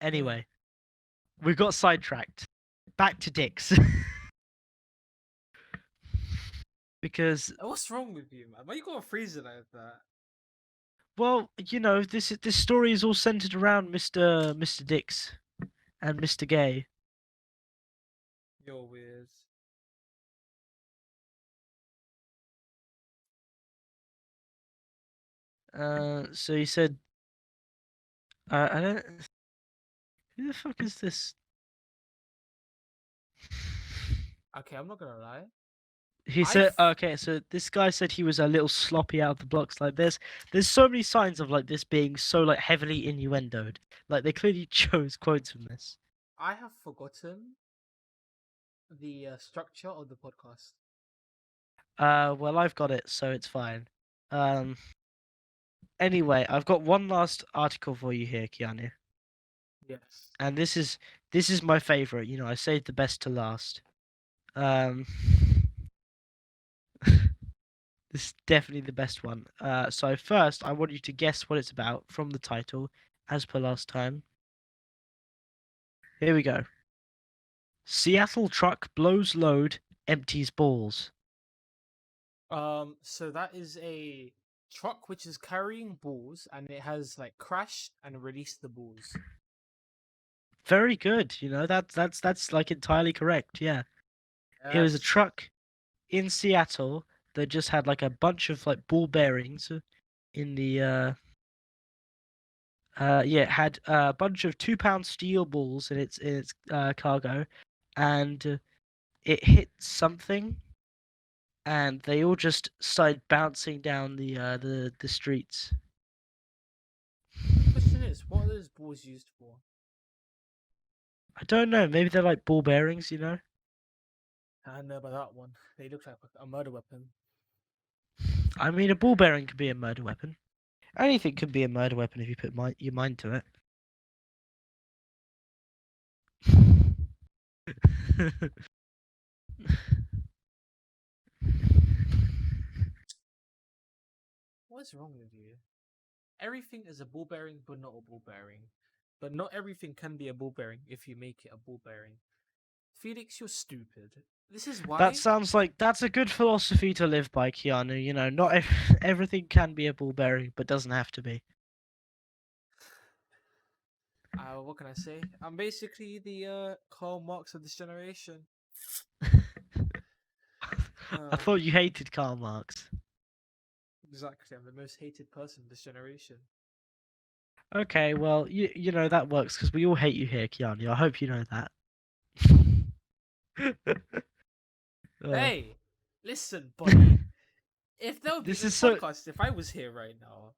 Anyway, we got sidetracked. Back to dicks. Because What's wrong with you, man? Why you gotta freeze it like that? well, you know, this story is all centered around Mr. Dix and Mr. Gay. You're weird. So he said, I don't. Who the fuck is this? Okay, I'm not gonna lie. He I said, okay, so this guy said he was a little sloppy out of the blocks. Like there's so many signs of like this being so like heavily innuendoed. Like they clearly chose quotes from this. I have forgotten the structure of the podcast. Well, I've got it, so it's fine. Um, anyway, I've got one last article for you here, Keanu, Yes. and this is my favorite. You know, I saved the best to last. Um, this is definitely the best one. So first, I want you to guess what it's about from the title, as per last time. Here we go. Seattle truck blows load, empties balls. So that is a truck which is carrying balls, and it has like crashed and released the balls. Very good. You know, that's like entirely correct. Yeah. It was a Yes. truck in Seattle that just had like a bunch of like ball bearings in the yeah, it had a bunch of 2 pound steel balls in its cargo, and it hit something, and they all just started bouncing down the streets. Question is, what are those balls used for? I don't know. Maybe they're like ball bearings, you know. I don't know about that one. They look like a murder weapon. I mean, a ball bearing could be a murder weapon. Anything could be a murder weapon if you put your mind to it. What's wrong with you? Everything is a ball bearing, but not a ball bearing. But not everything can be a ball bearing if you make it a ball bearing. Felix, you're stupid. This is That why sounds like that's a good philosophy to live by, Keanu. You know, not everything can be a ball bearing, but doesn't have to be. what can I say? I'm basically the Karl Marx of this generation. I Uh, thought you hated Karl Marx. exactly, I'm the most hated person of this generation. Okay, well, you know that works because we all hate you here, Keanu. I hope you know that. Uh, Hey, listen, buddy. If there would be this no is so. podcast if I was here right now,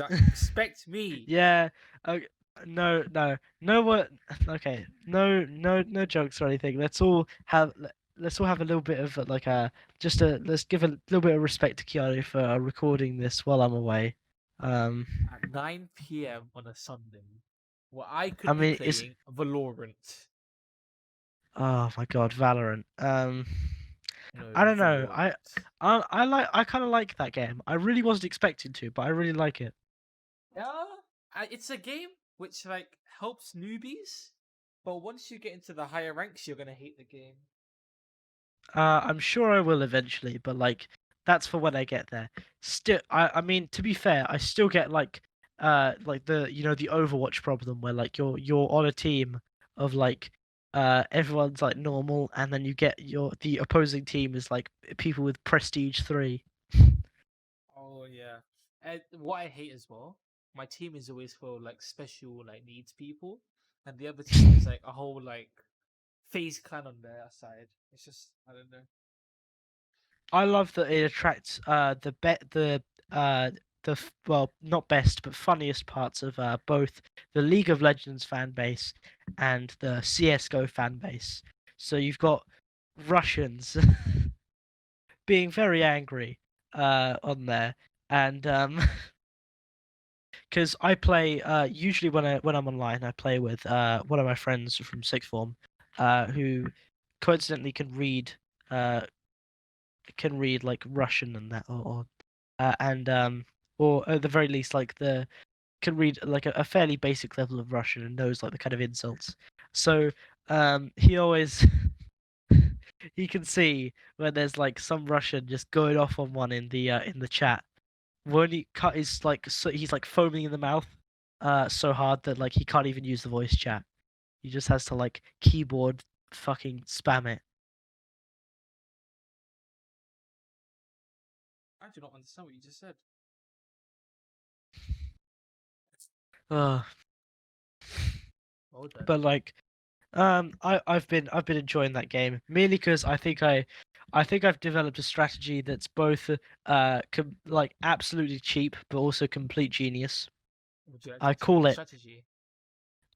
expect me. Yeah. Okay. No, no, no. What? Okay. No, no, no jokes or anything. Let's all have a little bit of like a just a let's give a little bit of respect to Keanu for recording this while I'm away. Um, At 9 p.m. on a Sunday, where I I could be mean, it's playing Valorant. oh my God, Valorant. I No, don't know. Valorant. I kind of like that game. I really wasn't expecting to, but I really like it. Yeah, it's a game which like helps newbies, but once you get into the higher ranks, you're gonna hate the game. I'm sure I will eventually, but like That's for when I get there. Still, I mean, to be fair, I still get like the the Overwatch problem where like you're on a team of like everyone's like normal, and then you get the opposing team is like people with prestige 3. Oh yeah. And what I hate as well, my team is always for like special like needs people, and the other team is like a whole like phase clan on their side. It's just I don't know. I love that it attracts uh well, not best but funniest parts of both the League of Legends fan base and the CS:GO fan base. So you've got Russians being very angry on there, and because I play usually when I'm online I play with one of my friends from sixth form who coincidentally uh can read like Russian and that and or at the very least like the can read like a fairly basic level of Russian and knows like the kind of insults. So he always he can see when there's like some Russian just going off on one in the chat. When he cut his like so he's like foaming in the mouth so hard that like he can't even use the voice chat. He just has to like keyboard fucking spam it. I do not understand what you just said. Uh, Well done. but like I've been enjoying that game mainly because I think I've developed a strategy that's both like absolutely cheap but also complete genius. Would you like to I explain call the it strategy?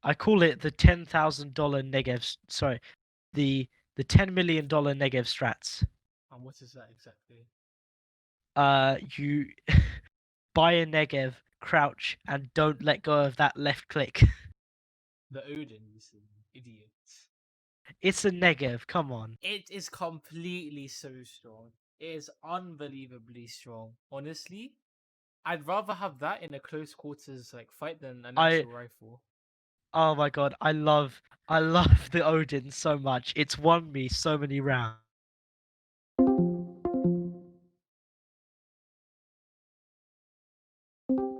I call it the $10,000 Negev. Sorry, the $10 million Negev strats. And what is that exactly? You buy a Negev, crouch, and don't let go of that left click. The Odin, you see, idiot. It's a Negev. Come on. It is completely so strong. It is unbelievably strong. Honestly, I'd rather have that in a close quarters like fight than an I actual rifle. Oh my god, I love the Odin so much. It's won me so many rounds.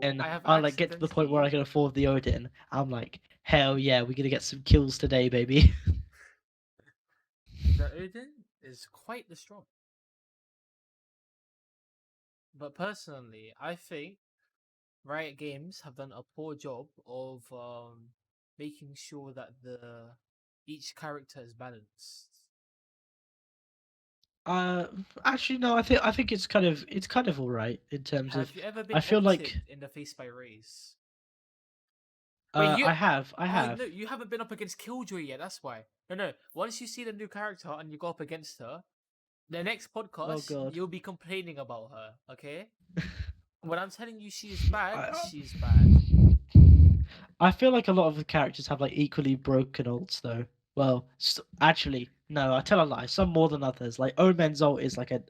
And I have I like get to the point where I accidentally can afford the Odin. I'm like, hell yeah, we're gonna get some kills today, baby. the Odin is quite the strong. But personally, I think Riot Games have done a poor job of making sure that the each character is balanced. Uh, actually, no, I think it's kind of all right in terms of. Have you ever I been feel like ulted in the face by Raze? Wait, you? I Oh have. no, you haven't been up against Killjoy yet. That's why. No, no. Once you see the new character and you go up against her, the next Oh podcast god. you'll be complaining about her. Okay? When I'm telling you she is bad, I, she is bad. I feel like a lot of the characters have like equally broken ults though. Well, actually, no, I tell a lie. Some more than others. Like Omen's ult is like a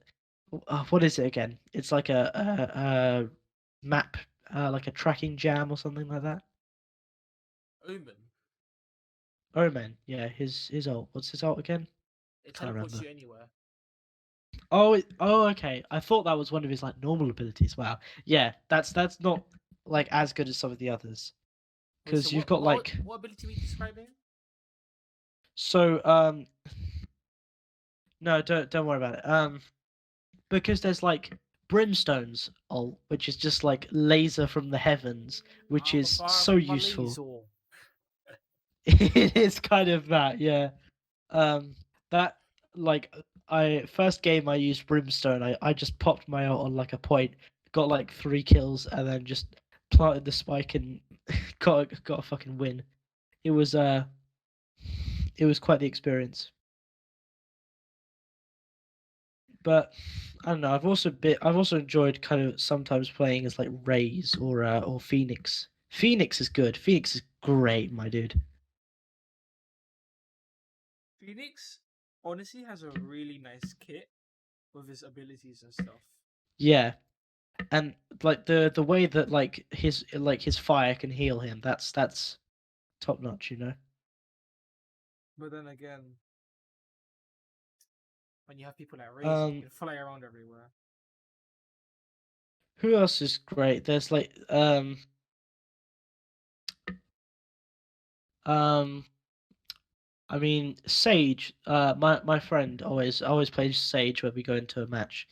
what is it again? It's like a map, like a tracking jam or something like that. Omen. Omen, yeah, his ult. What's his ult again? It Can't teleports remember. you anywhere. Oh, okay. I thought that was one of his like normal abilities. Wow. Yeah, that's not like as good as some of the others Wait, so because you've got like what ability were you describing? so no, don't worry about it. Because there's like Brimstone's ult, which is just like laser from the heavens, which I'm a is fire so from my useful. laser. It is kind of that, yeah. That like I first game I used Brimstone, I just popped my ult on like a point, got like 3 kills, and then just planted the spike and got a fucking win. It was uh it was quite the experience. But I don't know. I've also enjoyed kind of sometimes playing as like Raze or Phoenix. Phoenix is good. Phoenix is great, my dude. Phoenix honestly has a really nice kit with his abilities and stuff. Yeah, and like the way that like his fire can heal him. That's top notch, you know. But then again, when you have people like Raze, you Um, can fly around everywhere. Who else is great? There's like um I mean Sage. My friend always plays Sage when we go into a match.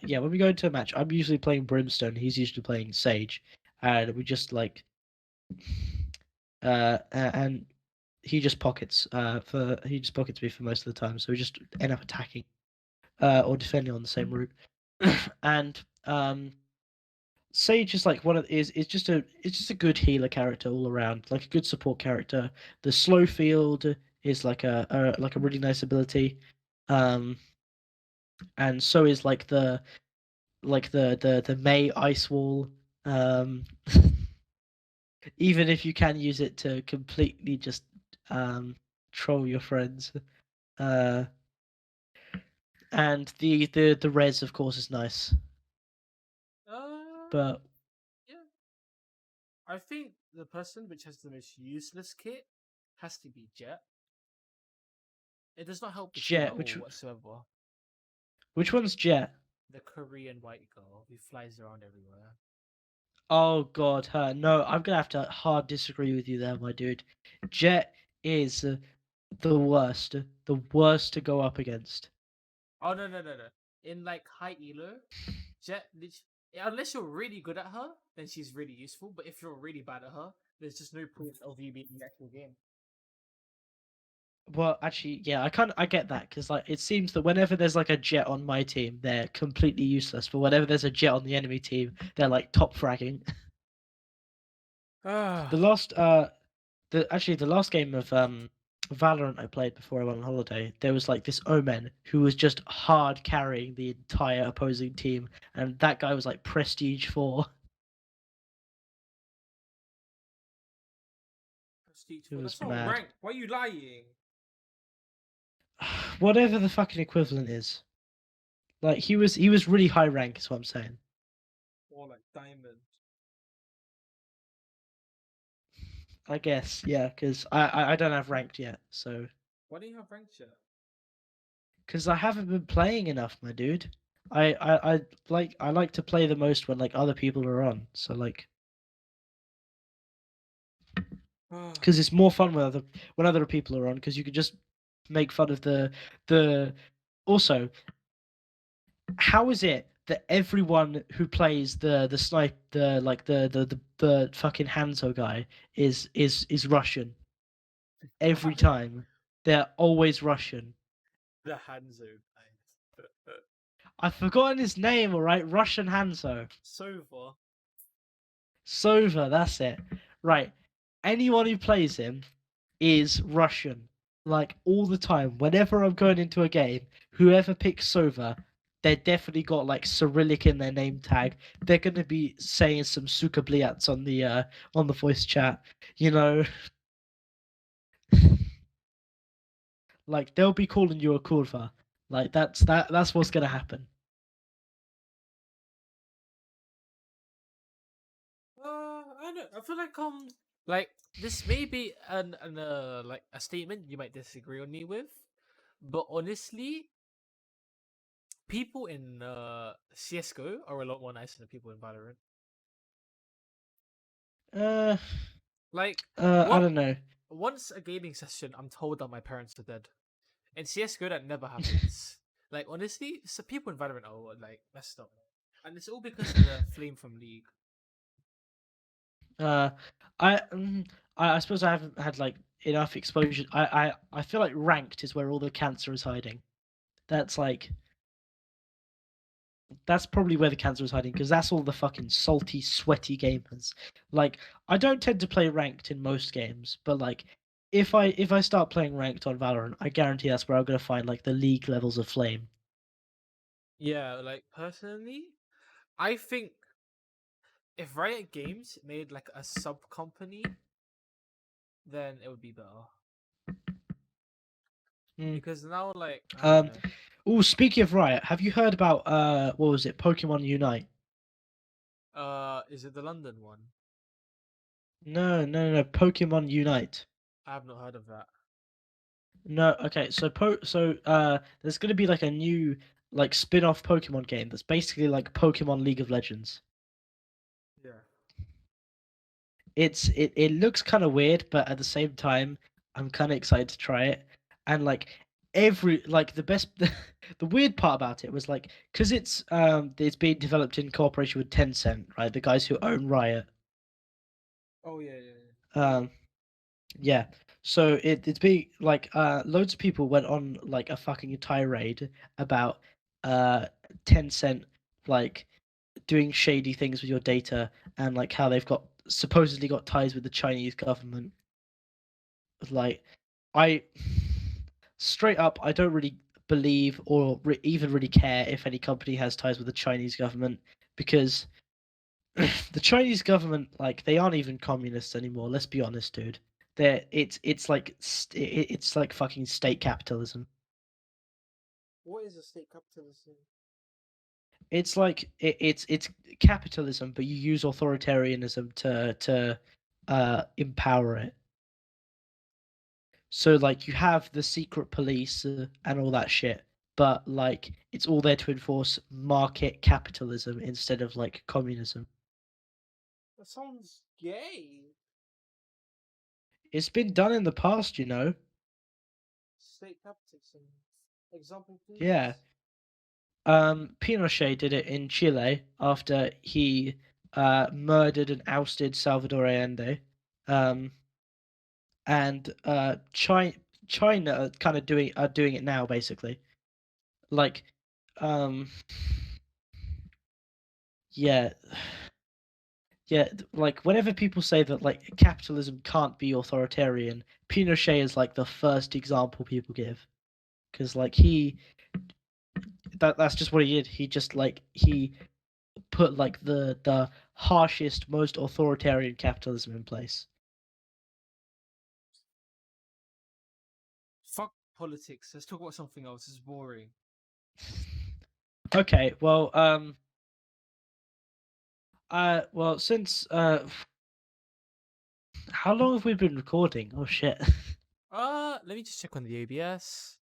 Yeah, when we go into a match, I'm usually playing Brimstone. He's usually playing Sage, and we just like and he just pockets me for most of the time. So we just end up attacking or defending on the same route. And Sage is like one of is just a good healer character all around, like a good support character. The slow field is like a really nice ability, um, and so is like the May Ice Wall. Um, even if you can use it to completely just um troll your friends. Uh, and the res of course is nice, Uh, but yeah. I think the person which has the most useless kit has to be Jet. It does not help the team at Jet, all whatsoever. which one's Jet? The Korean white girl who flies around everywhere. Oh God, her. No, I'm gonna have to hard disagree with you there, my dude. Jet is the worst to go up against. Oh no. In like high elo, Jet, unless you're really good at her, then she's really useful. But if you're really bad at her, there's just no point of you being in the actual game. Well, actually, yeah, I get that because like it seems that whenever there's like a Jet on my team, they're completely useless. But whenever there's a Jet on the enemy team, they're like top fragging. The Ah, last the last game of Valorant I played before I went on holiday, there was like this Omen who was just hard carrying the entire opposing team, and that guy was like Prestige 4. Prestige It 4. was That's not mad. rank. Why are you lying? Whatever the fucking equivalent is. Like he was really high rank, is what I'm saying. Or like diamond. I guess, yeah, because I don't have ranked yet, so Why don't you have ranked yet? because I haven't been playing enough, my dude. I like to play the most when like other people are on, so like Ah, because it's more fun when other people are on because you can just make fun of the also how is it that everyone who plays the snipe the fucking Hanzo guy is Russian every why? time. They're always Russian. The Hanzo guys. I've forgotten his name, all right? Russian Hanzo. Sova. Sova, that's it. Right. Anyone who plays him is Russian. Like all the time. Whenever I'm going into a game, whoever picks Sova, they're definitely got like Cyrillic in their name tag. They're gonna be saying some suka bliats on the voice chat. You know, like they'll be calling you a kurva. Like that's what's gonna happen. I don't. I feel like this may be an like a statement you might disagree on me with, but honestly, people in CS:GO are a lot more nicer than people in Valorant. Uh Like I what? don't know. Once a gaming session, I'm told that my parents are dead. In CS:GO, that never happens. Like honestly, so people in Valorant are like messed up, and it's all because of the flame from League. Uh, I, I suppose I haven't had like enough exposure. I feel like ranked is where all the cancer is hiding. That's like that's probably where the cancer is hiding because that's all the fucking salty, sweaty gamers. Like I don't tend to play ranked in most games, but like if I start playing ranked on Valorant, I guarantee that's where I'm gonna find like the league levels of flame. Yeah, like personally, I think if Riot Games made like a sub company, then it would be better. Mm. Because now, like, I don't Um. know. Oh, speaking of Riot, have you heard about what was it? Pokemon Unite. Is it the London one? No. Pokemon Unite. I have not heard of that. No, okay. There's gonna be like a new like spin-off Pokemon game that's basically like Pokemon League of Legends. it looks kind of weird, but at the same time, I'm kind of excited to try it. And like every like the best the weird part about it was like because it's being developed in cooperation with Tencent, right? The guys who own Riot. Oh yeah, yeah, yeah. Um, yeah. So it's being like loads of people went on like a fucking tirade about uh Tencent like doing shady things with your data and like how they've got supposedly got ties with the Chinese government. Like, I straight up, I don't really believe or even really care if any company has ties with the Chinese government because the Chinese government, like, they aren't even communists anymore. Let's be honest, dude. It's like it's like fucking state capitalism. What is a state capitalism? It's like it's capitalism, but you use authoritarianism to empower it. So like you have the secret police and all that shit, but like it's all there to enforce market capitalism instead of like communism. That sounds gay. It's been done in the past, you know. State capitalism. Example, Yeah. please. Pinochet did it in Chile after he murdered and ousted Salvador Allende. Um, and China are kind of doing it now basically. Like um yeah. Yeah, like whenever people say that like capitalism can't be authoritarian, Pinochet is like the first example people give because like that's just what he did. He just like he put like the harshest, most authoritarian capitalism in place. Fuck politics. Let's talk about something else. It's boring. Okay, well, well, since how long have we been recording? Oh shit, Let me just check on the ABS.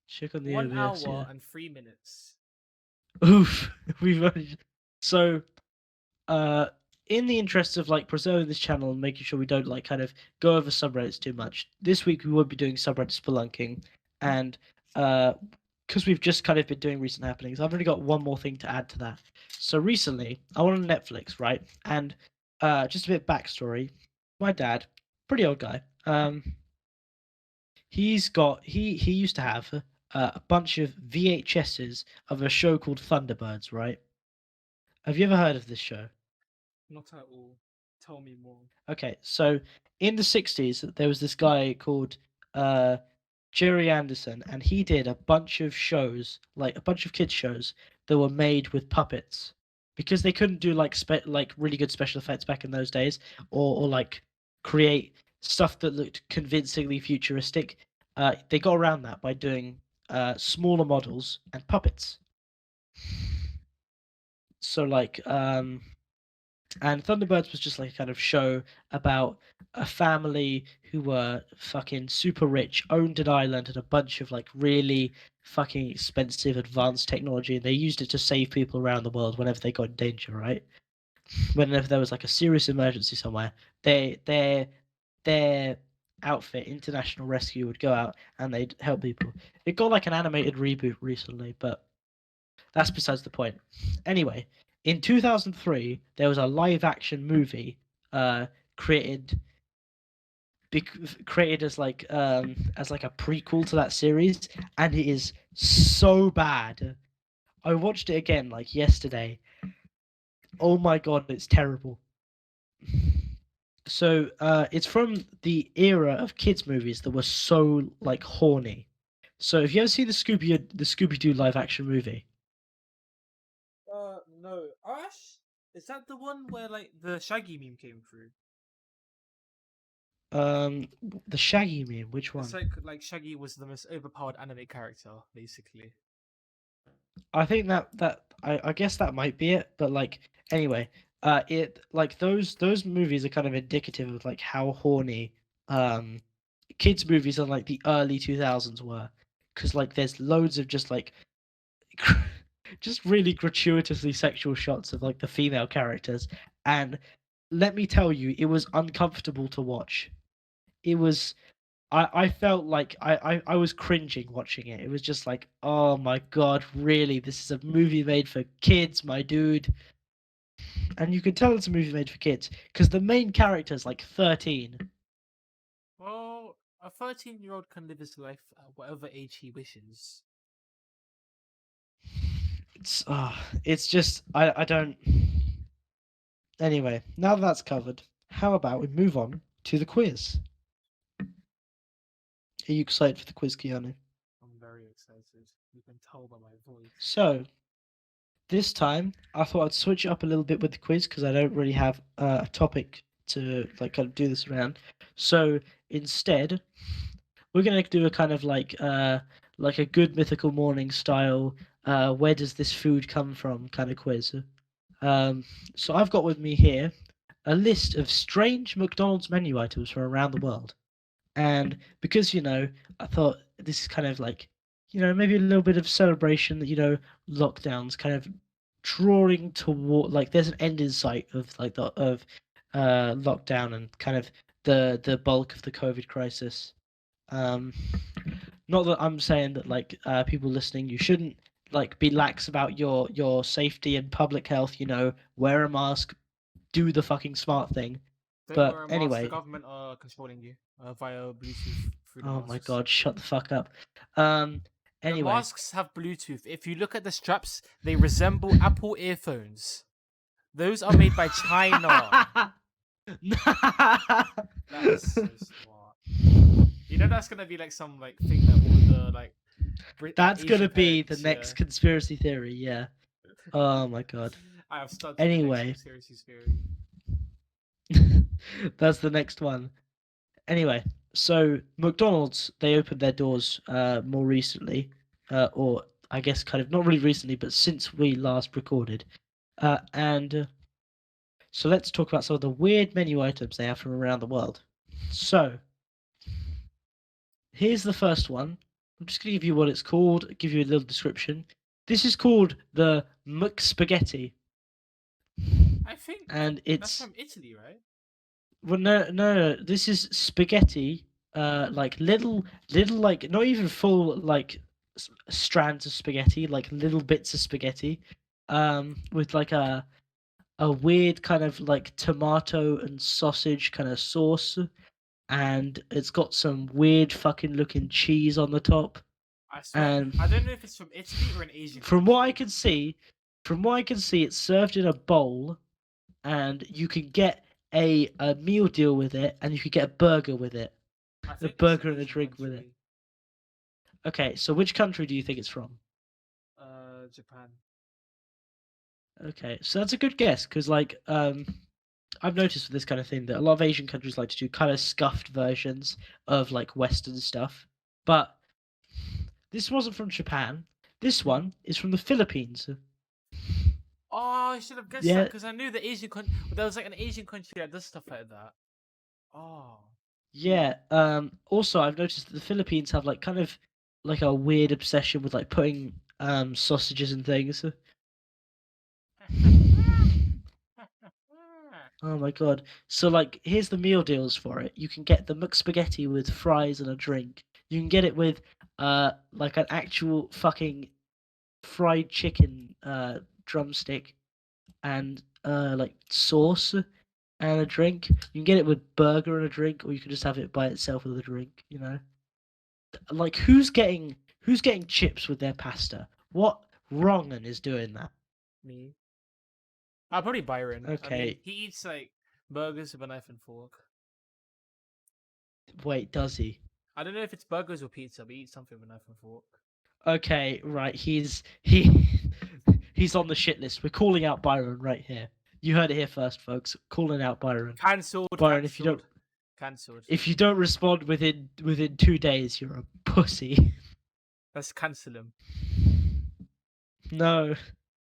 check on the One OBS. hour Yeah. and 3 minutes. Oof, we've only so uh in the interest of like preserving this channel and making sure we don't like kind of go over subreddits too much, this week we will be doing subreddit spelunking and uh because we've just kind of been doing recent happenings, I've only got one more thing to add to that. So recently I went on Netflix, right? And just a bit backstory. My dad, pretty old guy, he used to have a bunch of VHSs of a show called Thunderbirds, right? Have you ever heard of this show? Not at all. Tell me more. Okay, so in the 60s, there was this guy called uh, Jerry Anderson, and he did a bunch of shows, like a bunch of kids shows that were made with puppets because they couldn't do like really good special effects back in those days, or like create stuff that looked convincingly futuristic. They got around that by doing smaller models and puppets. So like and Thunderbirds was just like a kind of show about a family who were fucking super rich, owned an island and a bunch of like really fucking expensive advanced technology, and they used it to save people around the world whenever they got in danger, right? Whenever there was like a serious emergency somewhere, their outfit, International Rescue, would go out and they'd help people. It got like an animated reboot recently, but that's besides the point. Anyway, in 2003, there was a live action movie uh, created created as like a prequel to that series, and it is so bad. I watched it again like yesterday. Oh my god, it's terrible. So it's from the era of kids movies that were so like horny. So have you ever seen the Scooby Doo live action movie? No. Ash? Is that the one where like the Shaggy meme came through? Um, the Shaggy meme, which It's one? like Shaggy was the most overpowered anime character, basically. I think I guess that might be it, but like anyway, it like those movies are kind of indicative of like how horny kids movies in like the early 2000s were, because like there's loads of just like just really gratuitously sexual shots of like the female characters, and let me tell you, it was uncomfortable to watch. It was. I felt like I was cringing watching it. It was just like, oh my god, really? This is a movie made for kids, my dude. And you can tell it's a movie made for kids because the main character's like 13. Well, a 13-year-old can live his life at whatever age he wishes. It's just I don't. Anyway, now that that's covered, how about we move on to the quiz? Are you excited for the quiz, Keanu? I'm very excited. You can tell by my voice. So this time, I thought I'd switch it up a little bit with the quiz because I don't really have a topic to like kind of do this around. So instead, we're gonna do a kind of like a Good Mythical Morning style. Where does this food come from? Kind of quiz. So I've got with me here a list of strange McDonald's menu items from around the world. And because, I thought this is kind of like, maybe a little bit of celebration that, lockdowns kind of drawing toward like there's an end in sight of like the of lockdown and kind of the bulk of the COVID crisis. Um Not that I'm saying that like people listening you shouldn't like be lax about your safety and public health, wear a mask, do the fucking smart thing. Don't But wear a mask. The anyway, government are controlling you via Bluetooth through the oh my masks. god, shut the fuck up. Um The anyway. masks have Bluetooth. If you look at the straps, they resemble Apple earphones. Those are made by China. That is so smart. You know that's gonna be like some like thing that all the like That's Asian gonna be the parents. next conspiracy theory, yeah. Oh my god. I have started the next Anyway, conspiracy theory. that's the next one. Anyway, so McDonald's they opened their doors more recently, or I guess kind of not really recently, but since we last recorded. And so let's talk about some of the weird menu items they have from around the world. So here's the first one. I'm just gonna give you what it's called, give you a little description. This is called the McSpaghetti, I think and that's it's from Italy, right? well, no. This is spaghetti, like little, like not even full, like strands of spaghetti, like little bits of spaghetti, with like a weird kind of like tomato and sausage kind of sauce, and it's got some weird fucking looking cheese on the top. I swear, And I don't know if it's from Italy or an Asian from what I country. can see, it's served in a bowl, and you can get a meal deal with it, and you can get a burger with it, I a think it's an burger and a Asian drink with it. country. Okay, so which country do you think it's from? Japan. Okay, so that's a good guess because I've noticed with this kind of thing that a lot of Asian countries like to do kind of scuffed versions of like Western stuff, but this wasn't from Japan. This one is from the Philippines. Oh, I should have guessed that Yeah, because I knew the Asian country. There was like an Asian country that does stuff like that. Oh. yeah. Also, I've noticed that the Philippines have like kind of like a weird obsession with like putting sausages and things. Oh my god. So like here's the meal deals for it. You can get the McSpaghetti with fries and a drink. You can get it with like an actual fucking fried chicken drumstick and like sauce and a drink. You can get it with burger and a drink, or you can just have it by itself with a drink. Like who's getting chips with their pasta? What wrong is doing that? Me. Probably Byron. I mean, Okay, he eats like burgers with a knife and fork. wait, does he? I don't know if it's burgers or pizza, but he eats something with a knife and fork. Okay, right. He he's on the shit list. We're calling out Byron right here. You heard it here first, folks. Calling out Byron. Cancelled, Byron, if you don't cancelled, cancelled. if you don't respond within 2 days, you're a pussy. Let's cancel him. No,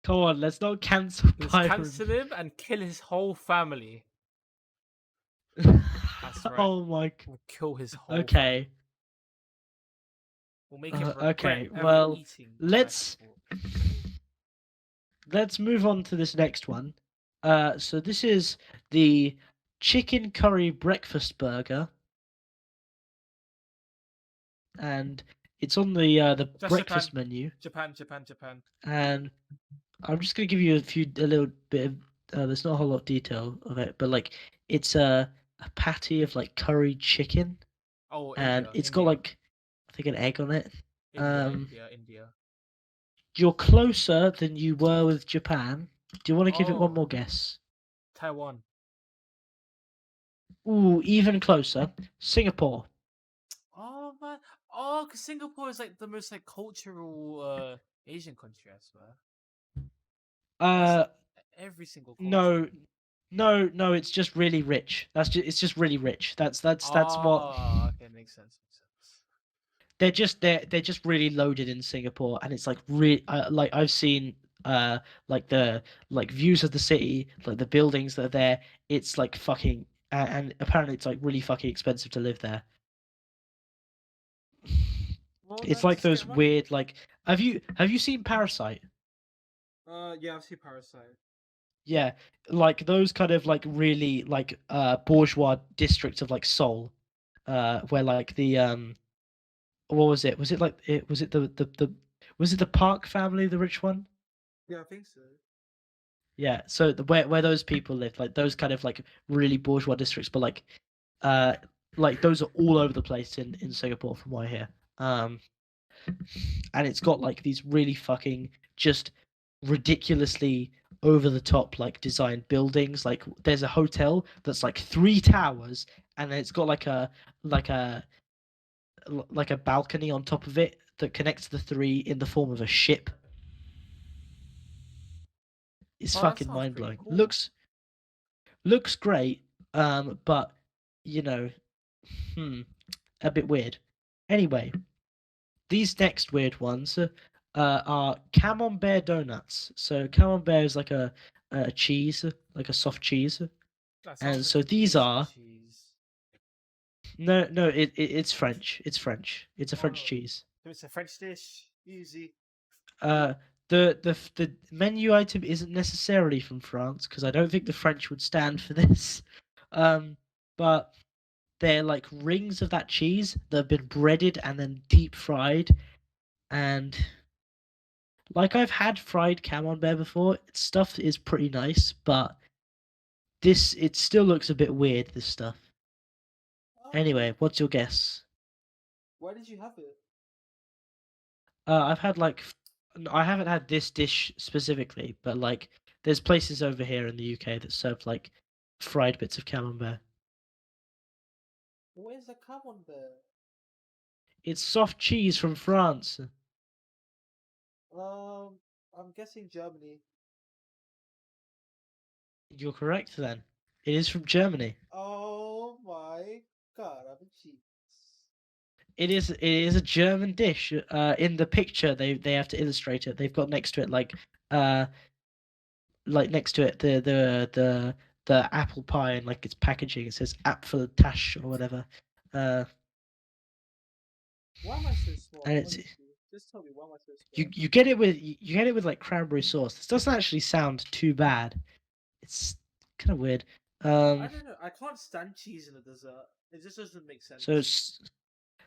come on. Let's not cancel Let's Byron. cancel him and kill his whole family. That's right. Oh my. We'll kill his whole Okay. family. We'll make him regret Okay. ever Well, eating a knife and let's fork. let's move on to this next one. So this is the chicken curry breakfast burger, and it's on the Just Japan. breakfast menu. Japan, Japan, Japan. And I'm just gonna give you a little bit of. There's not a whole lot of detail of it, but like it's a patty of like curried chicken, Oh, and India, it's got India, like I think an egg on it. India, Um, India, India. you're closer than you were with Japan. Do you want to give it one Oh, more guess? Taiwan. Ooh, even closer. Singapore. Oh man. Oh, cause Singapore is like the most like cultural Asian country, I swear. That's Uh, every single culture. no, no. It's just really rich. It's just really rich. That's what Oh, okay, makes sense. Makes sense. they're just really loaded in Singapore, and it's like really like I've seen like the like views of the city, like the buildings that are there. It's like fucking and apparently it's like really fucking expensive to live there. Well, It's then like just those get money. weird like have you seen Parasite? Yeah, I've seen Parasite. Yeah, like those kind of like really like bourgeois districts of like Seoul, where like the what was it? Was it like it was it the was it the Park family, the rich one? Yeah, I think so. Yeah, so where those people live, like those kind of like really bourgeois districts, but uh like those are all over the place in Singapore from what I hear. And it's got like these really fucking just ridiculously over the top like designed buildings. Like there's a hotel that's like three towers, and then it's got like a like a balcony on top of it that connects the three in the form of a ship. It's Oh, that fucking sounds mind pretty blowing. cool. Looks great, but you know, hmm, a bit weird. Anyway, these next weird ones are camembert donuts. So camembert is like a cheese, like a soft cheese, That and sounds like so an these Asian are cheese. no, it's French. It's French. It's a French Oh, cheese. so it's a French dish. Easy. Uh, the menu item isn't necessarily from France because I don't think the French would stand for this. Um, but they're like rings of that cheese that have been breaded and then deep fried. And like I've had fried camembert before, its stuff is pretty nice, but this it still looks a bit weird. This stuff. Oh, Anyway, what's your guess? why did you have it? I've had like I haven't had this dish specifically, but like there's places over here in the UK that serve like fried bits of camembert. Where's the camembert? It's soft cheese from France. Um, I'm guessing Germany. You're correct then. It is from Germany. Oh my god, I'm a cheese. It is a German dish. In the picture they have to illustrate it. They've got next to it uh next to it the apple pie and like its packaging. It says Apfeltasch or whatever. Uh, Why am I so smart? and it's Honestly, just tell me why am I so you smart? you get it with you get it with like cranberry sauce. This doesn't actually sound too bad. It's kind of weird. I Um, don't know. I can't stand cheese in a dessert. It just doesn't make so sense. it's,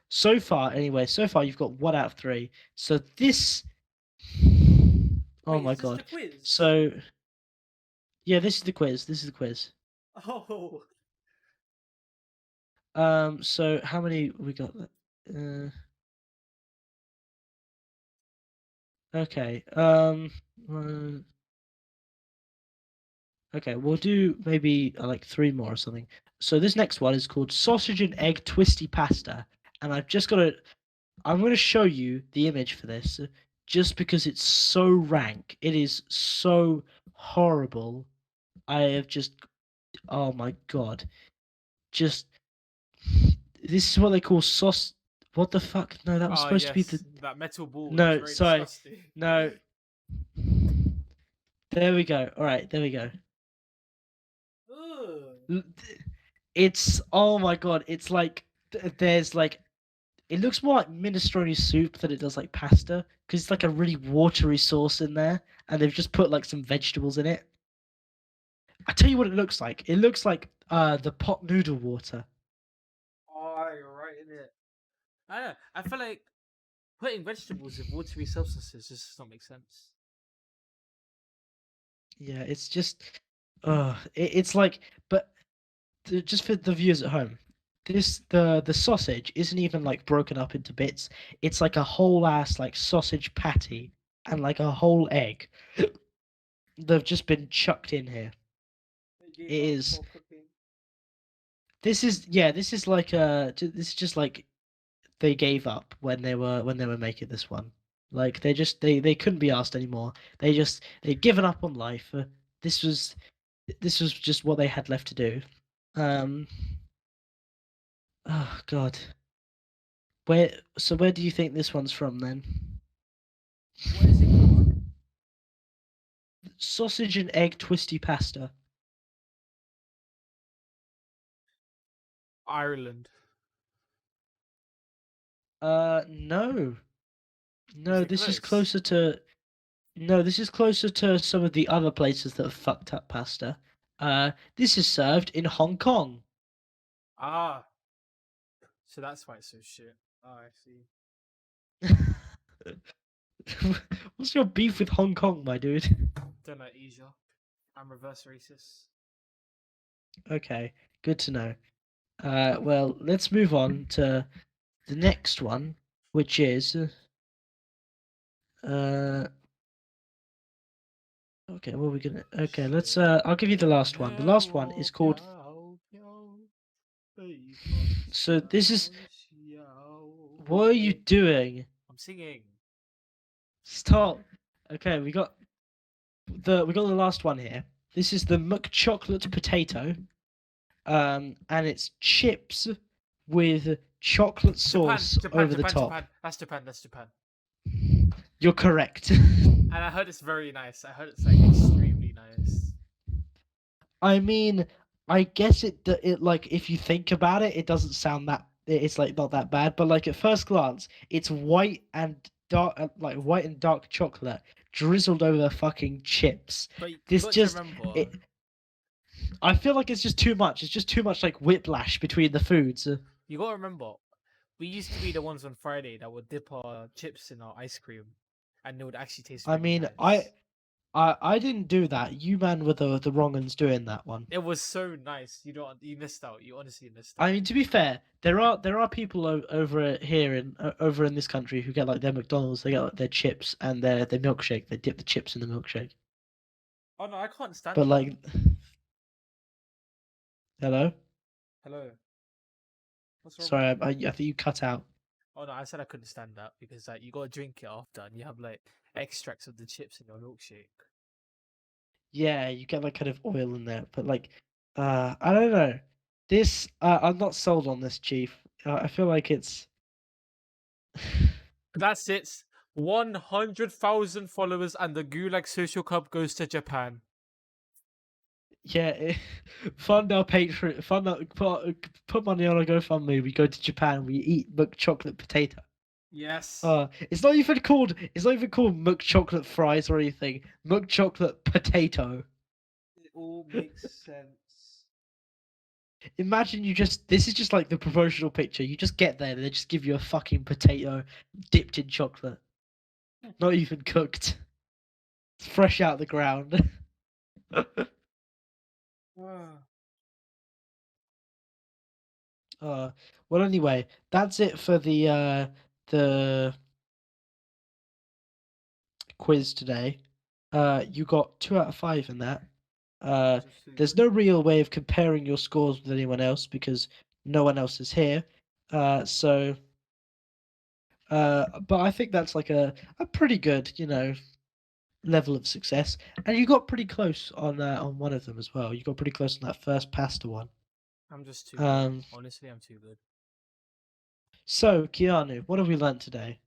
so far anyway, so far you've got 1 out of 3. So this, oh Wait, my is this the god. quiz? So yeah, this is the quiz. This is the quiz. Oh, So how many we got? Okay. Uh, okay, we'll do maybe like 3 more or something. So this next one is called sausage and egg twisty pasta, and I've just got to. I'm going to show you the image for this, just because it's so rank. It is so horrible. I have just. Oh my god! Just this is what they call sauce. What the fuck? No, that was ah, supposed to be the. yes, that metal ball looks No, very sorry. disgusting. No. There we go. All right, there we go. Ugh. L- It's oh my god. It's like there's like it looks more like minestrone soup than it does like pasta because it's like a really watery sauce in there, and they've just put like some vegetables in it. I tell you what it looks like. It looks like the pot noodle water. Oh, you're right in it. I don't know. I feel like putting vegetables with watery substances just does not make sense. Yeah, it's just, it's like, but just for the viewers at home, the sausage isn't even like broken up into bits. It's like a whole ass like sausage patty and like a whole egg. They've just been chucked in here. They gave It up is. before cooking. This is yeah. This is like this is just like they gave up when they were making this one. Like they couldn't be asked anymore. They'd given up on life. This was this was just what they had left to do. Um. Oh God. Where do you think this one's from then? What is it called? Sausage and egg twisty pasta. Ireland. No. Is No, it this is close? closer to no, this is closer to some of the other places that have fucked up pasta. This is served in Hong Kong. Ah, so that's why it's so shit. Oh, I see. What's your beef with Hong Kong, my dude? Don't like Asia. I'm reverse racist. Okay, good to know. Well, let's move on to the next one, which is uh okay, what are we gonna okay, let's Shit. I'll give you the last one. The last one Meow, is called meow, meow. so this is Xiao. what are you doing? I'm singing. Stop. Okay, we got the last one here. This is the McChocolate potato. And it's chips with chocolate Japan, sauce Japan, over the Japan, top. Japan. That's Japan. That's Japan. You're correct. And I heard it's very nice. I heard it's like extremely nice. I mean, I guess it like if you think about it, it doesn't sound that it's like not that bad, but like at first glance, it's white and dark like white and dark chocolate drizzled over fucking chips. But you This got to just remember, it I feel like it's just too much. It's just too much like whiplash between the foods. you got to remember, we used to be the ones on Friday that would dip our chips in our ice cream, and it would actually taste I really mean, nice. I didn't do that. You man were the wrong ones doing that one. It was so nice. You missed out. You honestly missed I out. mean, to be fair, there are people over here in over in this country who get like their McDonald's, they get like their chips and their milkshake. They dip the chips in the milkshake. Oh no, I can't But stand that. like, hello, Hello, what's wrong with sorry, you? I think you cut out. Oh no, I said I couldn't stand that because like you gotta drink it after, and you have like extracts of the chips in your milkshake. Yeah, you get like kind of oil in there, but like, I don't know. This, I'm not sold on this, Chief. I feel like it's. That's it. 100,000 followers, and the Gulag Social Club goes to Japan. Yeah, fund our Patreon, put money on a GoFundMe. We go to Japan. We eat chocolate potato. Yes, It's not even called McChocolate fries or anything. McChocolate potato. it all makes sense. Imagine this is just like the promotional picture. You just get there and they just give you a fucking potato dipped in chocolate. Not even cooked. It's fresh out the ground. Ah, uh well anyway, that's it for the quiz today. You got 2 out of 5 in that. Uh, just too there's good. no real way of comparing your scores with anyone else because no one else is here. So, but I think that's like a pretty good, level of success. And you got pretty close on one of them as well. You got pretty close on that first pasta one. I'm just too good. Um, Honestly, I'm too good. so Keanu, what have we learnt today?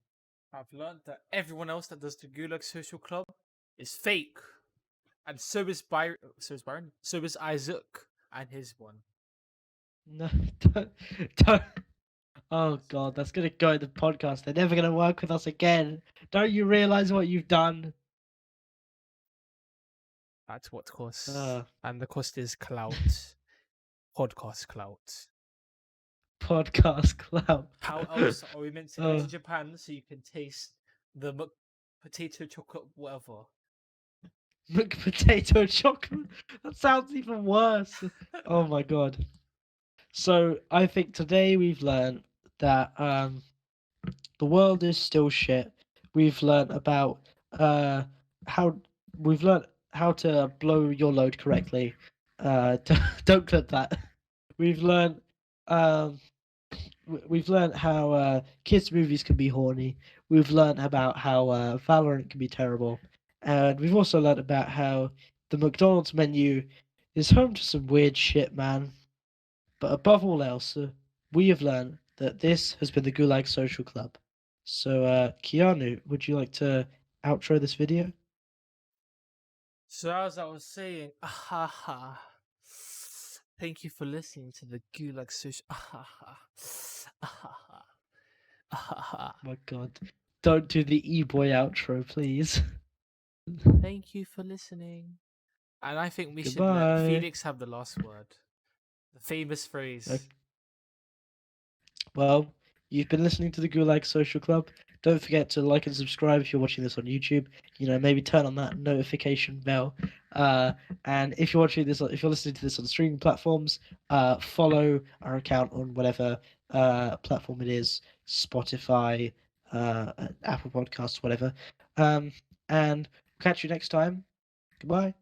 I've learned that everyone else that does the Gulag Social Club is fake, and so is Byron. So is Byron. So is Isaac and his one. No, don't, don't. Oh Yes, God, okay. that's gonna go in the podcast. They're never gonna work with us again. Don't you realize what you've done? At what cost? Uh, And the cost is clout. Podcast clout. Podcast clout. How else are we meant to go to uh, Japan so you can taste the potato chocolate whatever? Potato chocolate. That sounds even worse. Oh my god. So I think today we've learned that the world is still shit. We've learned about uh how we've learned how to blow your load correctly. Don't clip that. We've learned um we've learned how kids movies can be horny. We've learned about how Valorant can be terrible, and we've also learned about how the McDonald's menu is home to some weird shit, man. But above all else, we have learned that this has been the Gulag Social Club. So, Keanu, would you like to outro this video? So as I was saying, ahaha. Thank you for listening to the Gulag Social. Ahaha. Ahaha. Ahaha. My God, don't do the e-boy outro, please. Thank you for listening. And I think we should let Goodbye. Felix have the last word. The famous phrase. Okay. Well, you've been listening to the Gulag Social Club. Don't forget to like and subscribe if you're watching this on YouTube. You know, maybe turn on that notification bell. And if you're watching this, if you're listening to this on streaming platforms, follow our account on whatever platform it is, Spotify, Apple Podcasts, whatever. And catch you next time. Goodbye.